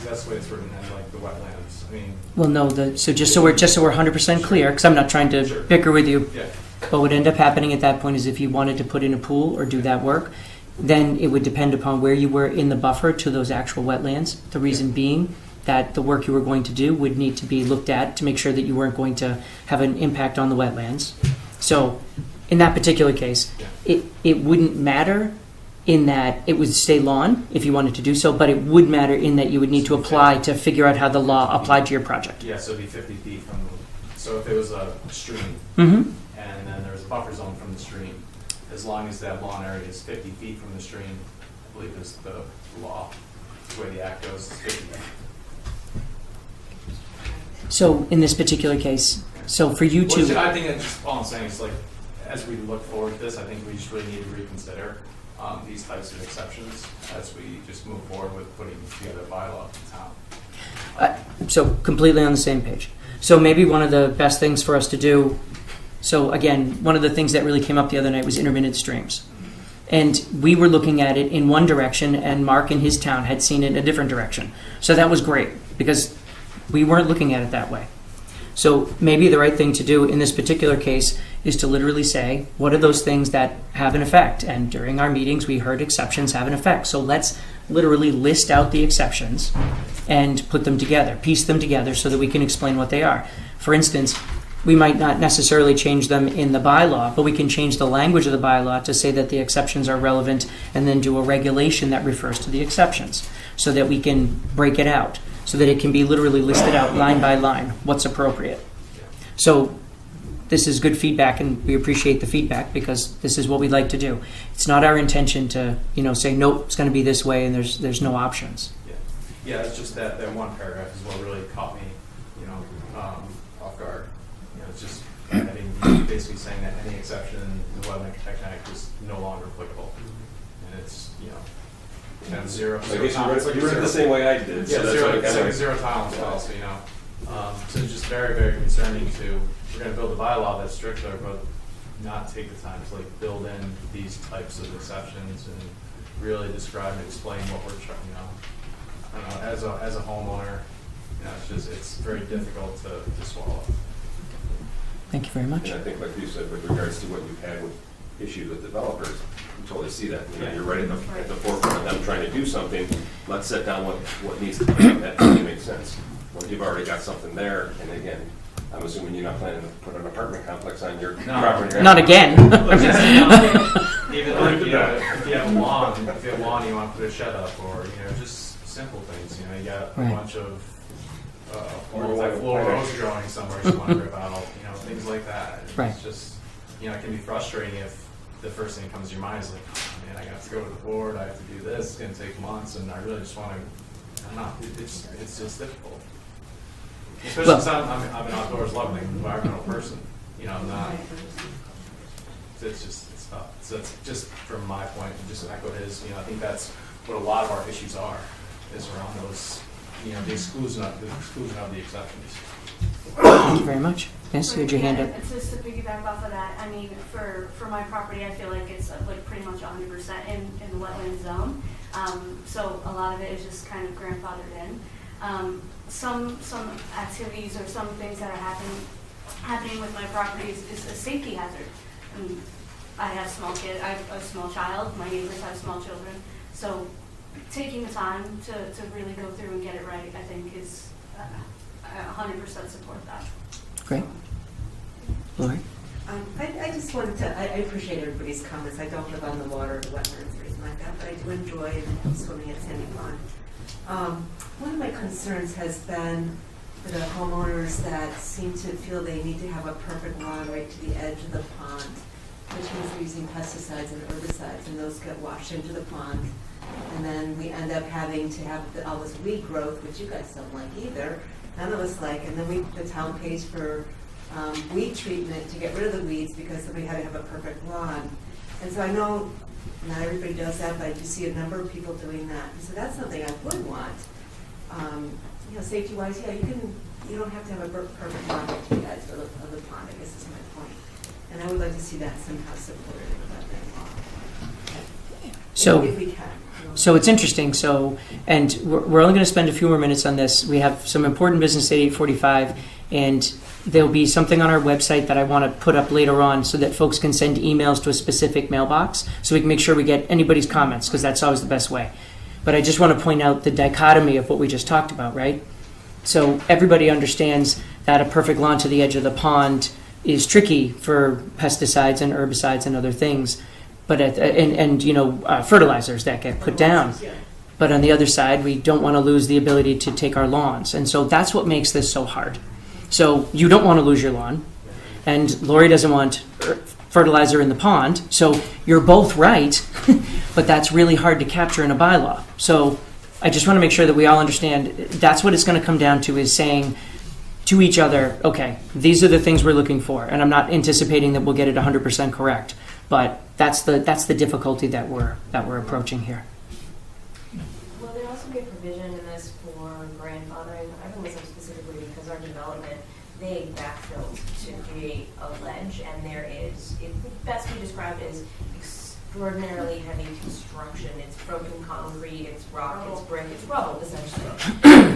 That's the way it's written in like the wetlands. I mean, Well, no. So just so we're 100% clear, because I'm not trying to Sure. bicker with you. yeah. What would end up happening at that point is if you wanted to put in a pool or do that work, then it would depend upon where you were in the buffer to those actual wetlands. The reason being that the work you were going to do would need to be looked at to make sure that you weren't going to have an impact on the wetlands. So in that particular case, it wouldn't matter in that it would stay lawn if you wanted to do so, but it would matter in that you would need to apply to figure out how the law applied to your project. Yeah, so it'd be 50 feet from so if it was a stream, Mm-hmm. and then there's a buffer zone from the stream, as long as that lawn area is 50 feet from the stream, I believe is the law. The way the act goes is 50 feet. So in this particular case, so for you Well, to, I think that just all I'm saying is like, as we look forward to this, I think we just really need to reconsider these types of exceptions as we just move forward with putting together a bylaw in town. so completely on the same page. So maybe one of the best things for us to do, so again, one of the things that really came up the other night was intermittent streams. And we were looking at it in one direction, and Mark in his town had seen it in a different direction. So that was great, because we weren't looking at it that way. So maybe the right thing to do in this particular case is to literally say, what are those things that have an effect? And during our meetings, we heard exceptions have an effect. So let's literally list out the exceptions and put them together, piece them together so that we can explain what they are. For instance, we might not necessarily change them in the bylaw, but we can change the language of the bylaw to say that the exceptions are relevant and then do a regulation that refers to the exceptions so that we can break it out, so that it can be literally listed out line by line, what's appropriate. So this is good feedback, and we appreciate the feedback because this is what we'd like to do. It's not our intention to, say, nope, it's going to be this way and there's no options. Yeah, it's just that one paragraph is what really caught me, off guard. It's just basically saying that any exception in the Wetland Protection Act is no longer applicable. And it's, kind of zero. I guess you read it the same way I did. Yeah, So it's like a zero tolerance policy, So it's just very, very concerning we're going to build a bylaw that's stricter, but not take the time to build in these types of exceptions and really describe and explain what we're trying, I don't know, as a homeowner, it's very difficult to swallow. Thank you very much. And I think, like you said, with regards to what you've had with issues with developers, you totally see that. You're right at the forefront of them trying to do something. Let's set down what needs to be done. That totally makes sense. When you've already got something there, and again, I'm assuming you're not planning to put an apartment complex on your property. Not again. Even if you have a lawn, you want to put a shed up, or just simple things. You got a bunch of multi-floor rose growing somewhere you want to rip out. Things like that. Right. It's just it can be frustrating if the first thing that comes to your mind is like, oh, man, I got to go to the board. I have to do this. It's going to take months, and I really just want to. I don't know. It's just difficult. Especially since I'm an outdoors loving environmental person. I'm not. It's tough. So it's just from my point, and just echo his. I think that's what a lot of our issues are, is around those. The exclusion of the exceptions. Thank you very much. Yes, you had your hand up. It's just to piggyback off of that. I mean, for my property, I feel like it's pretty much 100% in the wetland zone. So a lot of it is just kind of grandfathered in. Some activities or some things that are happening with my property is a safety hazard. I have I have a small child. My neighbors have small children. So taking the time to really go through and get it right, I think is 100% support that. Great. Lori? I just wanted to, I appreciate everybody's comments. I don't live on the water or the wetlands or anything like that, but I do enjoy swimming at Sandy Pond. One of my concerns has been the homeowners that seem to feel they need to have a perfect lawn right to the edge of the pond, which means they're using pesticides and herbicides, and those get washed into the pond. And then we end up having to have all this weed growth, which you guys don't like either. None of us like. And then the town pays for weed treatment to get rid of the weeds because somebody had to have a perfect lawn. And so I know not everybody does that, but I do see a number of people doing that. And so that's something I would want. Safety-wise, you don't have to have a perfect lawn to the edge of the pond, I guess is my point. And I would like to see that somehow supported in that law. So, if we can. So it's interesting. And we're only going to spend a few more minutes on this. We have some important business at 8:45, and there'll be something on our website that I want to put up later on so that folks can send emails to a specific mailbox so we can make sure we get anybody's comments, because that's always the best way. But I just want to point out the dichotomy of what we just talked about, right? So everybody understands that a perfect lawn to the edge of the pond is tricky for pesticides and herbicides and other things. But fertilizers that get put down. But on the other side, we don't want to lose the ability to take our lawns. And so that's what makes this so hard. So you don't want to lose your lawn, and Lori doesn't want fertilizer in the pond. So you're both right, but that's really hard to capture in a bylaw. So I just want to make sure that we all understand that's what it's going to come down to, is saying to each other, okay, these are the things we're looking for, and I'm not anticipating that we'll get it 100% correct, but that's the difficulty that we're approaching here. Will there also be a provision in this for grandfathering? I bring this up specifically because our development, they backfilled to create a ledge, and there is, it best be described as extraordinarily heavy construction. It's broken concrete, it's rock, it's brick, it's rubble, essentially.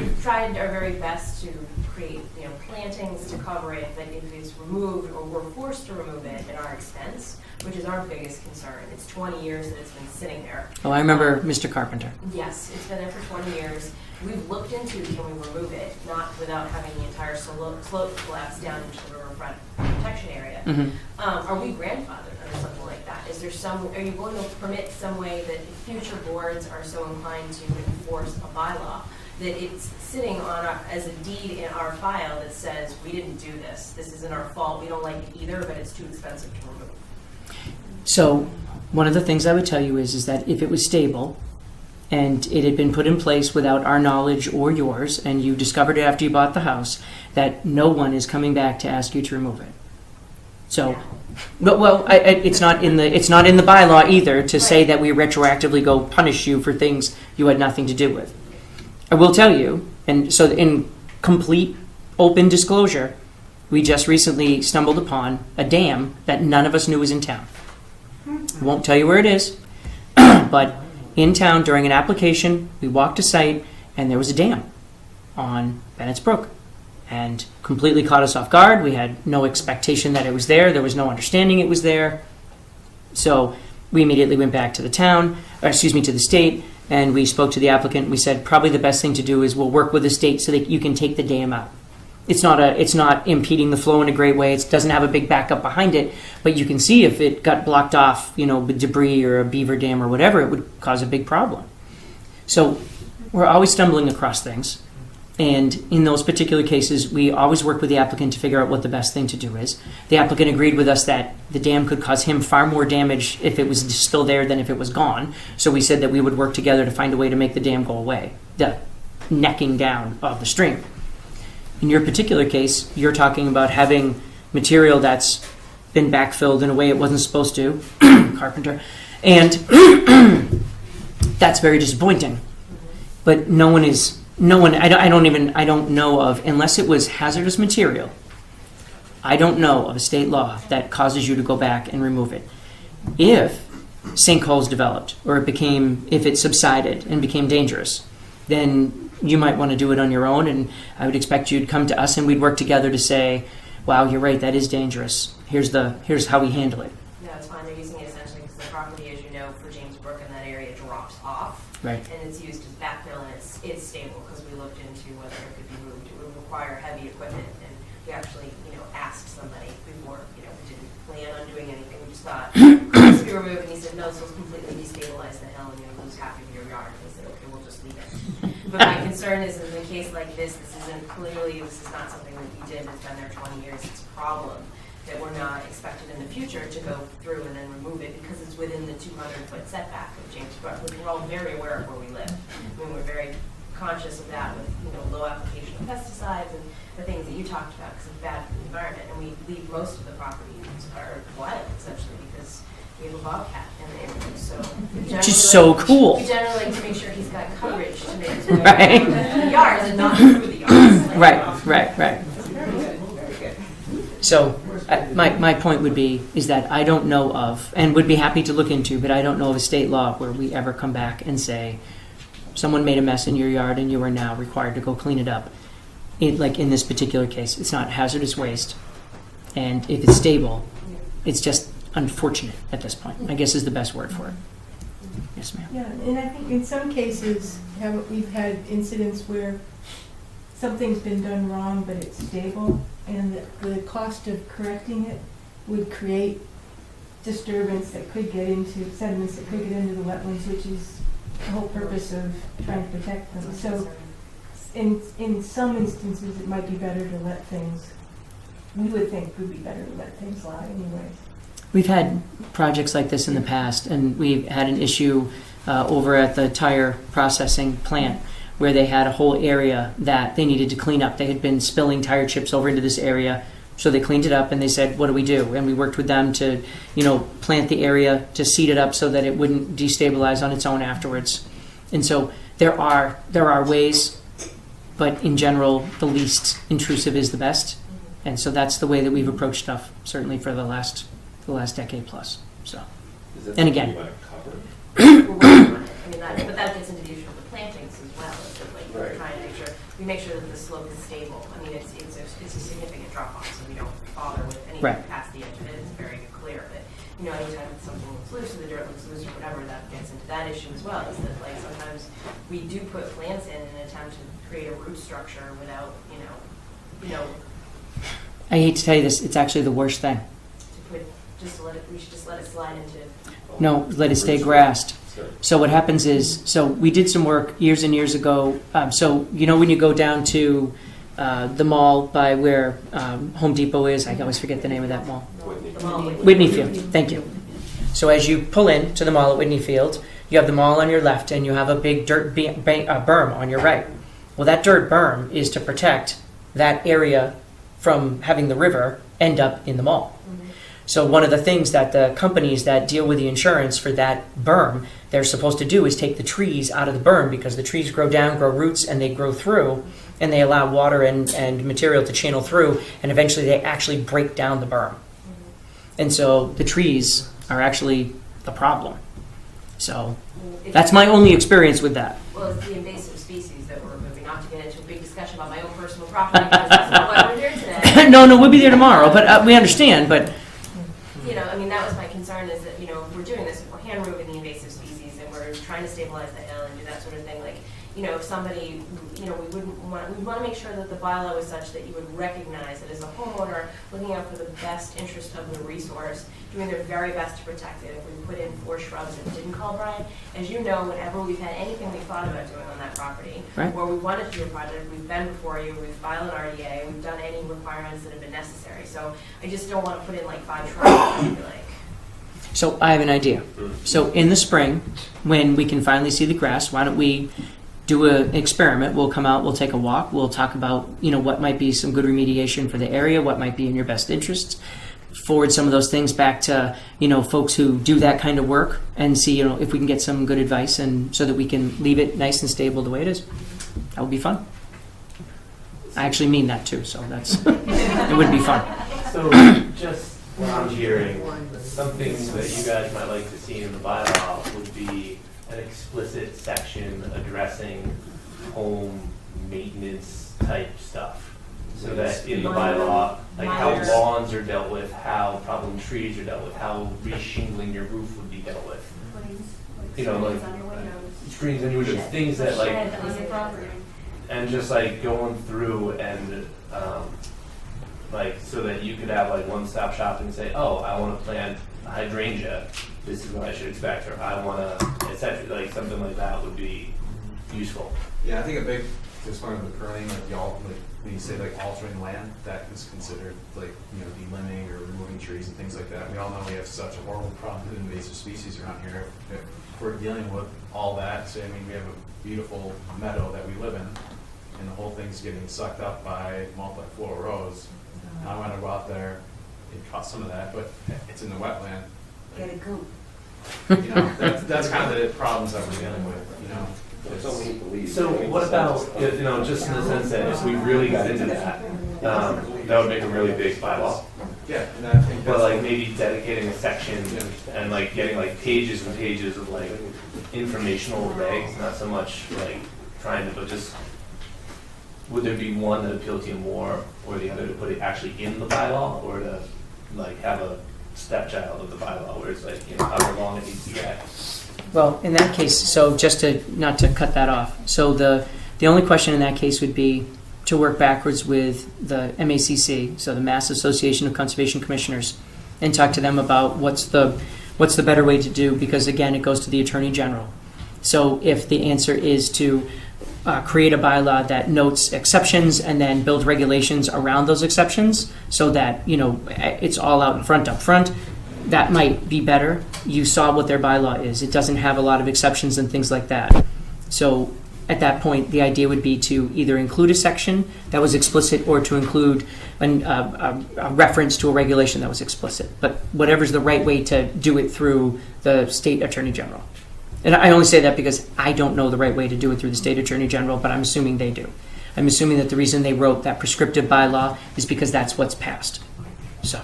We've tried our very best to create, plantings to cover it, but if it's removed or we're forced to remove it at our expense, which is our biggest concern. It's 20 years that it's been sitting there. Oh, I remember Mr. Carpenter. Yes, it's been there for 20 years. We've looked into can we remove it, not without having the entire slope collapse down into the riverfront protection area. Are we grandfathered under something like that? Is there are you going to permit some way that if future boards are so inclined to enforce a bylaw, that it's sitting on as a deed in our file that says we didn't do this, this isn't our fault, we don't like it either, but it's too expensive to remove? So one of the things I would tell you is that if it was stable and it had been put in place without our knowledge or yours, and you discovered it after you bought the house, that no one is coming back to ask you to remove it. So, it's not in the bylaw either to say that we retroactively go punish you for things you had nothing to do with. I will tell you, and so in complete open disclosure, we just recently stumbled upon a dam that none of us knew was in town. I won't tell you where it is, but in town during an application, we walked a site and there was a dam on Bennett's Brook, and completely caught us off guard. We had no expectation that it was there. There was no understanding it was there. So we immediately went back to the to the state, and we spoke to the applicant. We said probably the best thing to do is we'll work with the state so that you can take the dam out. It's not impeding the flow in a great way. It doesn't have a big backup behind it, but you can see if it got blocked off, with debris or a beaver dam or whatever, it would cause a big problem. So we're always stumbling across things. And in those particular cases, we always work with the applicant to figure out what the best thing to do is. The applicant agreed with us that the dam could cause him far more damage if it was still there than if it was gone. So we said that we would work together to find a way to make the dam go away, the necking down of the stream. In your particular case, you're talking about having material that's been backfilled in a way it wasn't supposed to, Carpenter, and that's very disappointing. But I don't know of, unless it was hazardous material, I don't know of a state law that causes you to go back and remove it. If sinkholes developed, or if it subsided and became dangerous, then you might want to do it on your own, and I would expect you'd come to us and we'd work together to say, wow, you're right, that is dangerous. Here's how we handle it. No, it's fine. They're using it essentially because the property, as you know, for James Brook in that area drops off. Right. And it's used as backfill, and it's stable because we looked into whether it could be moved. It would require heavy equipment, and we actually, asked somebody before, we didn't plan on doing anything. We just thought it needs to be removed, and he said, no, this will completely destabilize the hill, and lose half of your yard. And he said, okay, we'll just leave it. But my concern is in a case like this is not something that we did. It's been there 20 years. It's a problem that we're not expected in the future to go through and then remove it because it's within the 200-foot setback of James Brook. We're all very aware of where we live. We're very conscious of that with low application of pesticides and the things that you talked about because it's bad for the environment. And we leave most of the properties are wild essentially because we have a bobcat in the neighborhood. So which is so cool. We generally like to make sure he's got coverage to make his way around the yards and not through the yards. Right. So my point would be is that I don't know of, and would be happy to look into, but I don't know of a state law where we ever come back and say someone made a mess in your yard and you are now required to go clean it up. Like in this particular case, it's not hazardous waste, and if it's stable, it's just unfortunate at this point, I guess is the best word for it. Yes, ma'am. Yeah, and I think in some cases, we've had incidents where something's been done wrong, but it's stable, and the cost of correcting it would create disturbance that could get into sediments that could get into the wetlands, which is the whole purpose of trying to protect them. So in some instances, it might be better to let things, we would think would be better to let things lie anyways. We've had projects like this in the past, and we've had an issue over at the tire processing plant where they had a whole area that they needed to clean up. They had been spilling tire chips over into this area, so they cleaned it up and they said, what do we do? And we worked with them to, plant the area, to seed it up so that it wouldn't destabilize on its own afterwards. And so there are ways, but in general, the least intrusive is the best. And so that's the way that we've approached stuff, certainly for the last decade plus. So, and again, But that gets into the issue of the plantings as well. Is that like we're trying to make sure that the slope is stable. I mean, it's a significant drop off, so we don't bother with anything past the edge of it. It's very clear that anytime something looks loose or the dirt looks loose or whatever, that gets into that issue as well. Is that like sometimes we do put plants in an attempt to create a root structure without I hate to tell you this, it's actually the worst thing. we should just let it slide into. No, let it stay grassed. So what happens is, we did some work years and years ago. When you go down to the mall by where Home Depot is, I always forget the name of that mall. Whitney Field. Thank you. So as you pull in to the mall at Whitney Field, you have the mall on your left and you have a big dirt berm on your right. Well, that dirt berm is to protect that area from having the river end up in the mall. So one of the things that the companies that deal with the insurance for that berm, they're supposed to do is take the trees out of the berm, because the trees grow down, grow roots, and they grow through, and they allow water and material to channel through, and eventually they actually break down the berm. And so the trees are actually the problem. So that's my only experience with that. Well, it's the invasive species that we're moving, not to get into a big discussion about my own personal property, because that's not why we're here today. No, we'll be there tomorrow, but we understand, but... that was my concern, is that, if we're doing this, if we're hand removing the invasive species and we're trying to stabilize the hill and do that sort of thing, if somebody, we want to make sure that the bylaw is such that you would recognize it as a homeowner, looking out for the best interest of the resource, doing their very best to protect it. If we put in 4 shrubs and didn't call Brian, as you know, whenever we've had anything we thought about doing on that property, or we wanted to do a project, we've been before you, we've filed an RDA, we've done any requirements that have been necessary. So I just don't want to put in 5 shrubs and be like... So I have an idea. So in the spring, when we can finally see the grass, why don't we do an experiment? We'll come out, we'll take a walk, we'll talk about, what might be some good remediation for the area, what might be in your best interests, forward some of those things back to, folks who do that kind of work, and see, if we can get some good advice, and so that we can leave it nice and stable the way it is. That would be fun. I actually mean that too, so that's, it would be fun. So just what I'm hearing, something that you guys might like to see in the bylaw would be an explicit section addressing home maintenance type stuff. So that in the bylaw, how lawns are dealt with, how problem trees are dealt with, how re-shingling your roof would be dealt with. Screens on your windows, things that and just going through and so that you could have one-stop shopping and say, oh, I want to plant a hydrangea, this is what I should expect, or I want to, etc. Something like that would be useful. Yeah, I think a big, just one of the pruning, when you say altering land, that is considered delimbing or removing trees and things like that. We all know we have such a horrible problem with invasive species around here. If we're dealing with all that, so we have a beautiful meadow that we live in, and the whole thing's getting sucked up by multi-floor rows. I want to go out there and cut some of that, but it's in the wetland. Get a goop. That's kind of the problems that we're dealing with. So what about, just in the sense that if we really got into that, that would make a really big bylaw. Yeah, and I think but maybe dedicating a section and getting pages and pages of informational regs, not so much trying to, but just, would there be one that appealed to you more or the other, to put it actually in the bylaw, or to have a stepchild of the bylaw where it's however long it needs to get? Well, in that case, so just not to cut that off, so the only question in that case would be to work backwards with the MACC, so the Mass Association of Conservation Commissioners, and talk to them about what's the better way to do, because again, it goes to the Attorney General. So if the answer is to create a bylaw that notes exceptions and then build regulations around those exceptions so that, it's all out in front up front, that might be better. You saw what their bylaw is. It doesn't have a lot of exceptions and things like that. So at that point, the idea would be to either include a section that was explicit or to include a reference to a regulation that was explicit. But whatever's the right way to do it through the state attorney general. And I only say that because I don't know the right way to do it through the state attorney general, but I'm assuming they do. I'm assuming that the reason they wrote that prescriptive bylaw is because that's what's passed. So,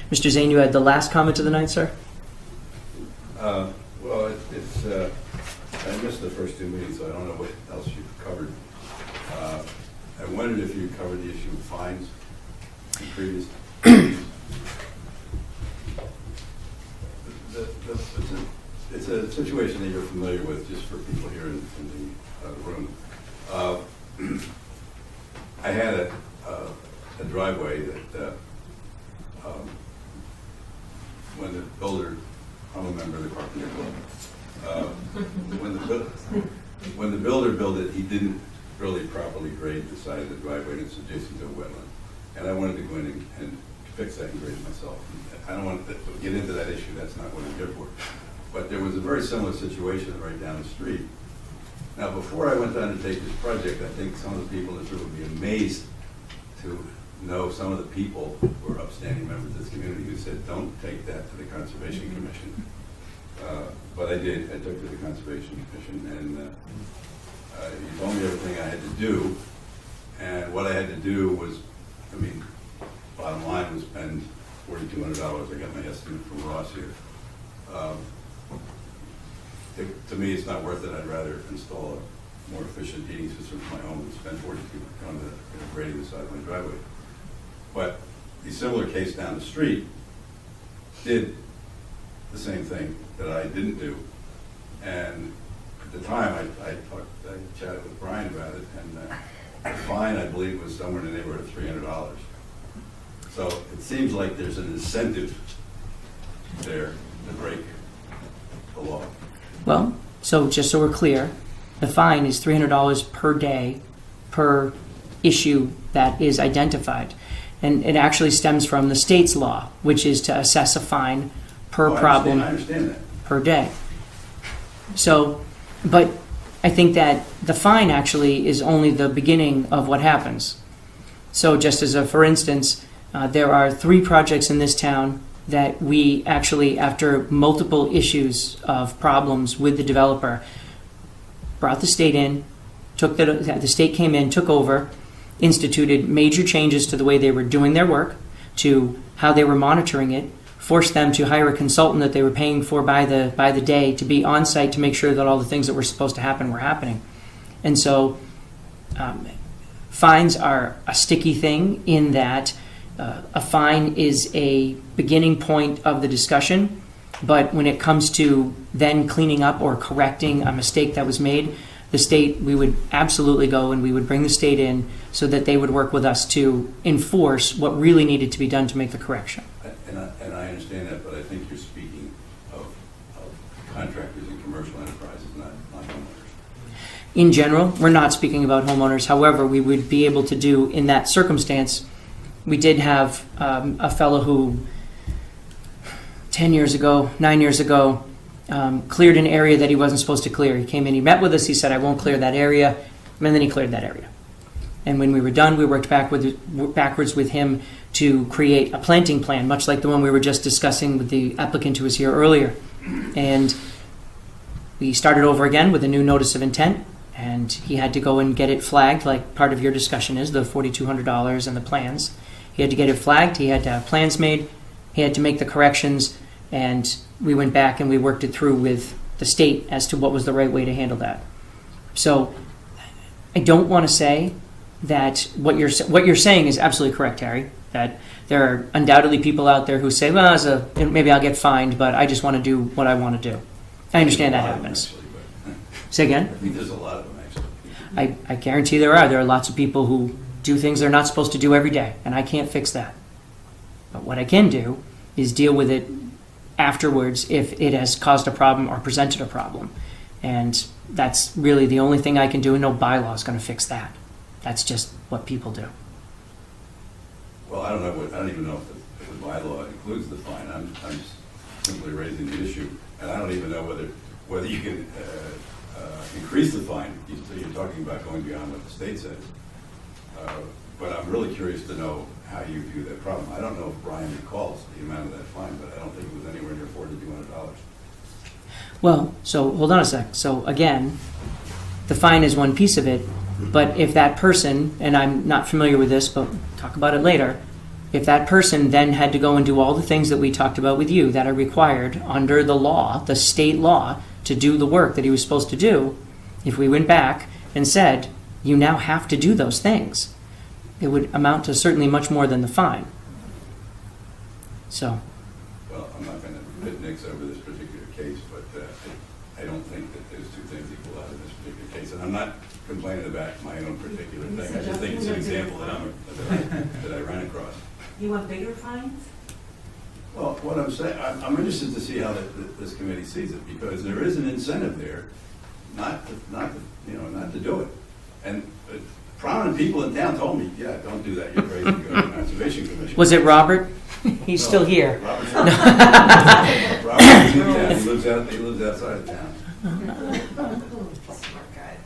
Mr. Zane, you had the last comment of the night, sir? Well, I missed the first 2 meetings, so I don't know what else you've covered. I wondered if you covered the issue of fines in previous meetings. It's a situation that you're familiar with, just for people here in the room. I had a driveway that when the builder, I'm a member of the Carpenter Club. When the builder built it, he didn't really properly grade the side of the driveway, and it's adjacent to a wetland. And I wanted to go in and fix that and grade it myself. I don't want to get into that issue, that's not what I'm here for. But there was a very similar situation right down the street. Now, before I went to undertake this project, I think some of the people in this room would be amazed to know some of the people who are upstanding members of this community who said, don't take that to the Conservation Commission. But I did. I took it to the Conservation Commission, and you told me everything I had to do. And what I had to do was, I mean, bottom line was spend $4,200. I got my estimate from Ross here. To me, it's not worth it. I'd rather install a more efficient heating system for my home and spend $4,200 on grading the side of my driveway. But the similar case down the street did the same thing that I didn't do. And at the time, I chatted with Brian about it, and the fine, I believe, was somewhere in the neighborhood of $300. So it seems like there's an incentive there to break the law. Well, so just so we're clear, the fine is $300 per day per issue that is identified. And it actually stems from the state's law, which is to assess a fine per problem I understand that. per day. So, but I think that the fine actually is only the beginning of what happens. So just as a, for instance, there are 3 projects in this town that we actually, after multiple issues of problems with the developer, brought the state in, the state came in, took over, instituted major changes to the way they were doing their work, to how they were monitoring it, forced them to hire a consultant that they were paying for by the day to be on site to make sure that all the things that were supposed to happen were happening. And so fines are a sticky thing in that a fine is a beginning point of the discussion, but when it comes to then cleaning up or correcting a mistake that was made, the state, we would absolutely go and we would bring the state in so that they would work with us to enforce what really needed to be done to make the correction. And I understand that, but I think you're speaking of contractors and commercial enterprises, not homeowners. In general, we're not speaking about homeowners. However, we would be able to do, in that circumstance, we did have a fellow who 9 years ago, cleared an area that he wasn't supposed to clear. He came in, he met with us, he said, I won't clear that area, and then he cleared that area. And when we were done, we worked backwards with him to create a planting plan, much like the one we were just discussing with the applicant who was here earlier. And we started over again with a new notice of intent, and he had to go and get it flagged, like part of your discussion is, the $4,200 and the plans. He had to get it flagged, he had to have plans made, he had to make the corrections, and we went back and we worked it through with the state as to what was the right way to handle that. So I don't want to say that what you're saying is absolutely correct, Harry, that there are undoubtedly people out there who say, well, maybe I'll get fined, but I just want to do what I want to do. I understand that happens. Say again? I think there's a lot of them, actually. I guarantee there are. There are lots of people who do things they're not supposed to do every day, and I can't fix that. But what I can do is deal with it afterwards if it has caused a problem or presented a problem. And that's really the only thing I can do, and no bylaw is going to fix that. That's just what people do. Well, I don't even know if the bylaw includes the fine. I'm just simply raising the issue, and I don't even know whether you can increase the fine, so you're talking about going beyond what the state says. But I'm really curious to know how you view that problem. I don't know if Brian recalls the amount of that fine, but I don't think it was anywhere near $4,200. Well, so hold on a sec. So again, the fine is one piece of it, but if that person, and I'm not familiar with this, but talk about it later, if that person then had to go and do all the things that we talked about with you that are required under the law, the state law, to do the work that he was supposed to do, if we went back and said, you now have to do those things, it would amount to certainly much more than the fine. So, Well, I'm not going to pit Nick's over this particular case, but I don't think that there's two things equal out in this particular case. And I'm not complaining about my own particular thing. I just think it's an example that I ran across. You want bigger fines? Well, what I'm saying, I'm interested to see how this committee sees it, because there is an incentive there not to do it. And prominent people in town told me, yeah, don't do that, you're crazy, go to the Conservation Commission. was it Robert? He's still here. Robert's in town. He lives outside of town. Smart guy.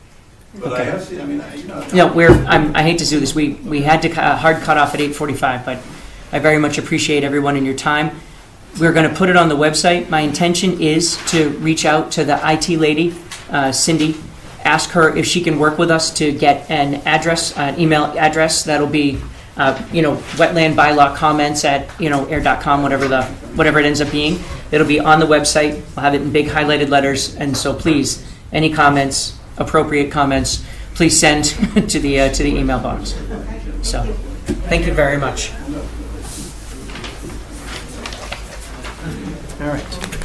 But I have seen, I hate to do this. We had to hard cut off at 8:45, but I very much appreciate everyone and your time. We're going to put it on the website. My intention is to reach out to the IT lady, Cindy, ask her if she can work with us to get an address, an email address that'll be, wetland bylaw comments at, air.com, whatever it ends up being. It'll be on the website. We'll have it in big highlighted letters. And so please, any comments, appropriate comments, please send to the email box. So, thank you very much. All right.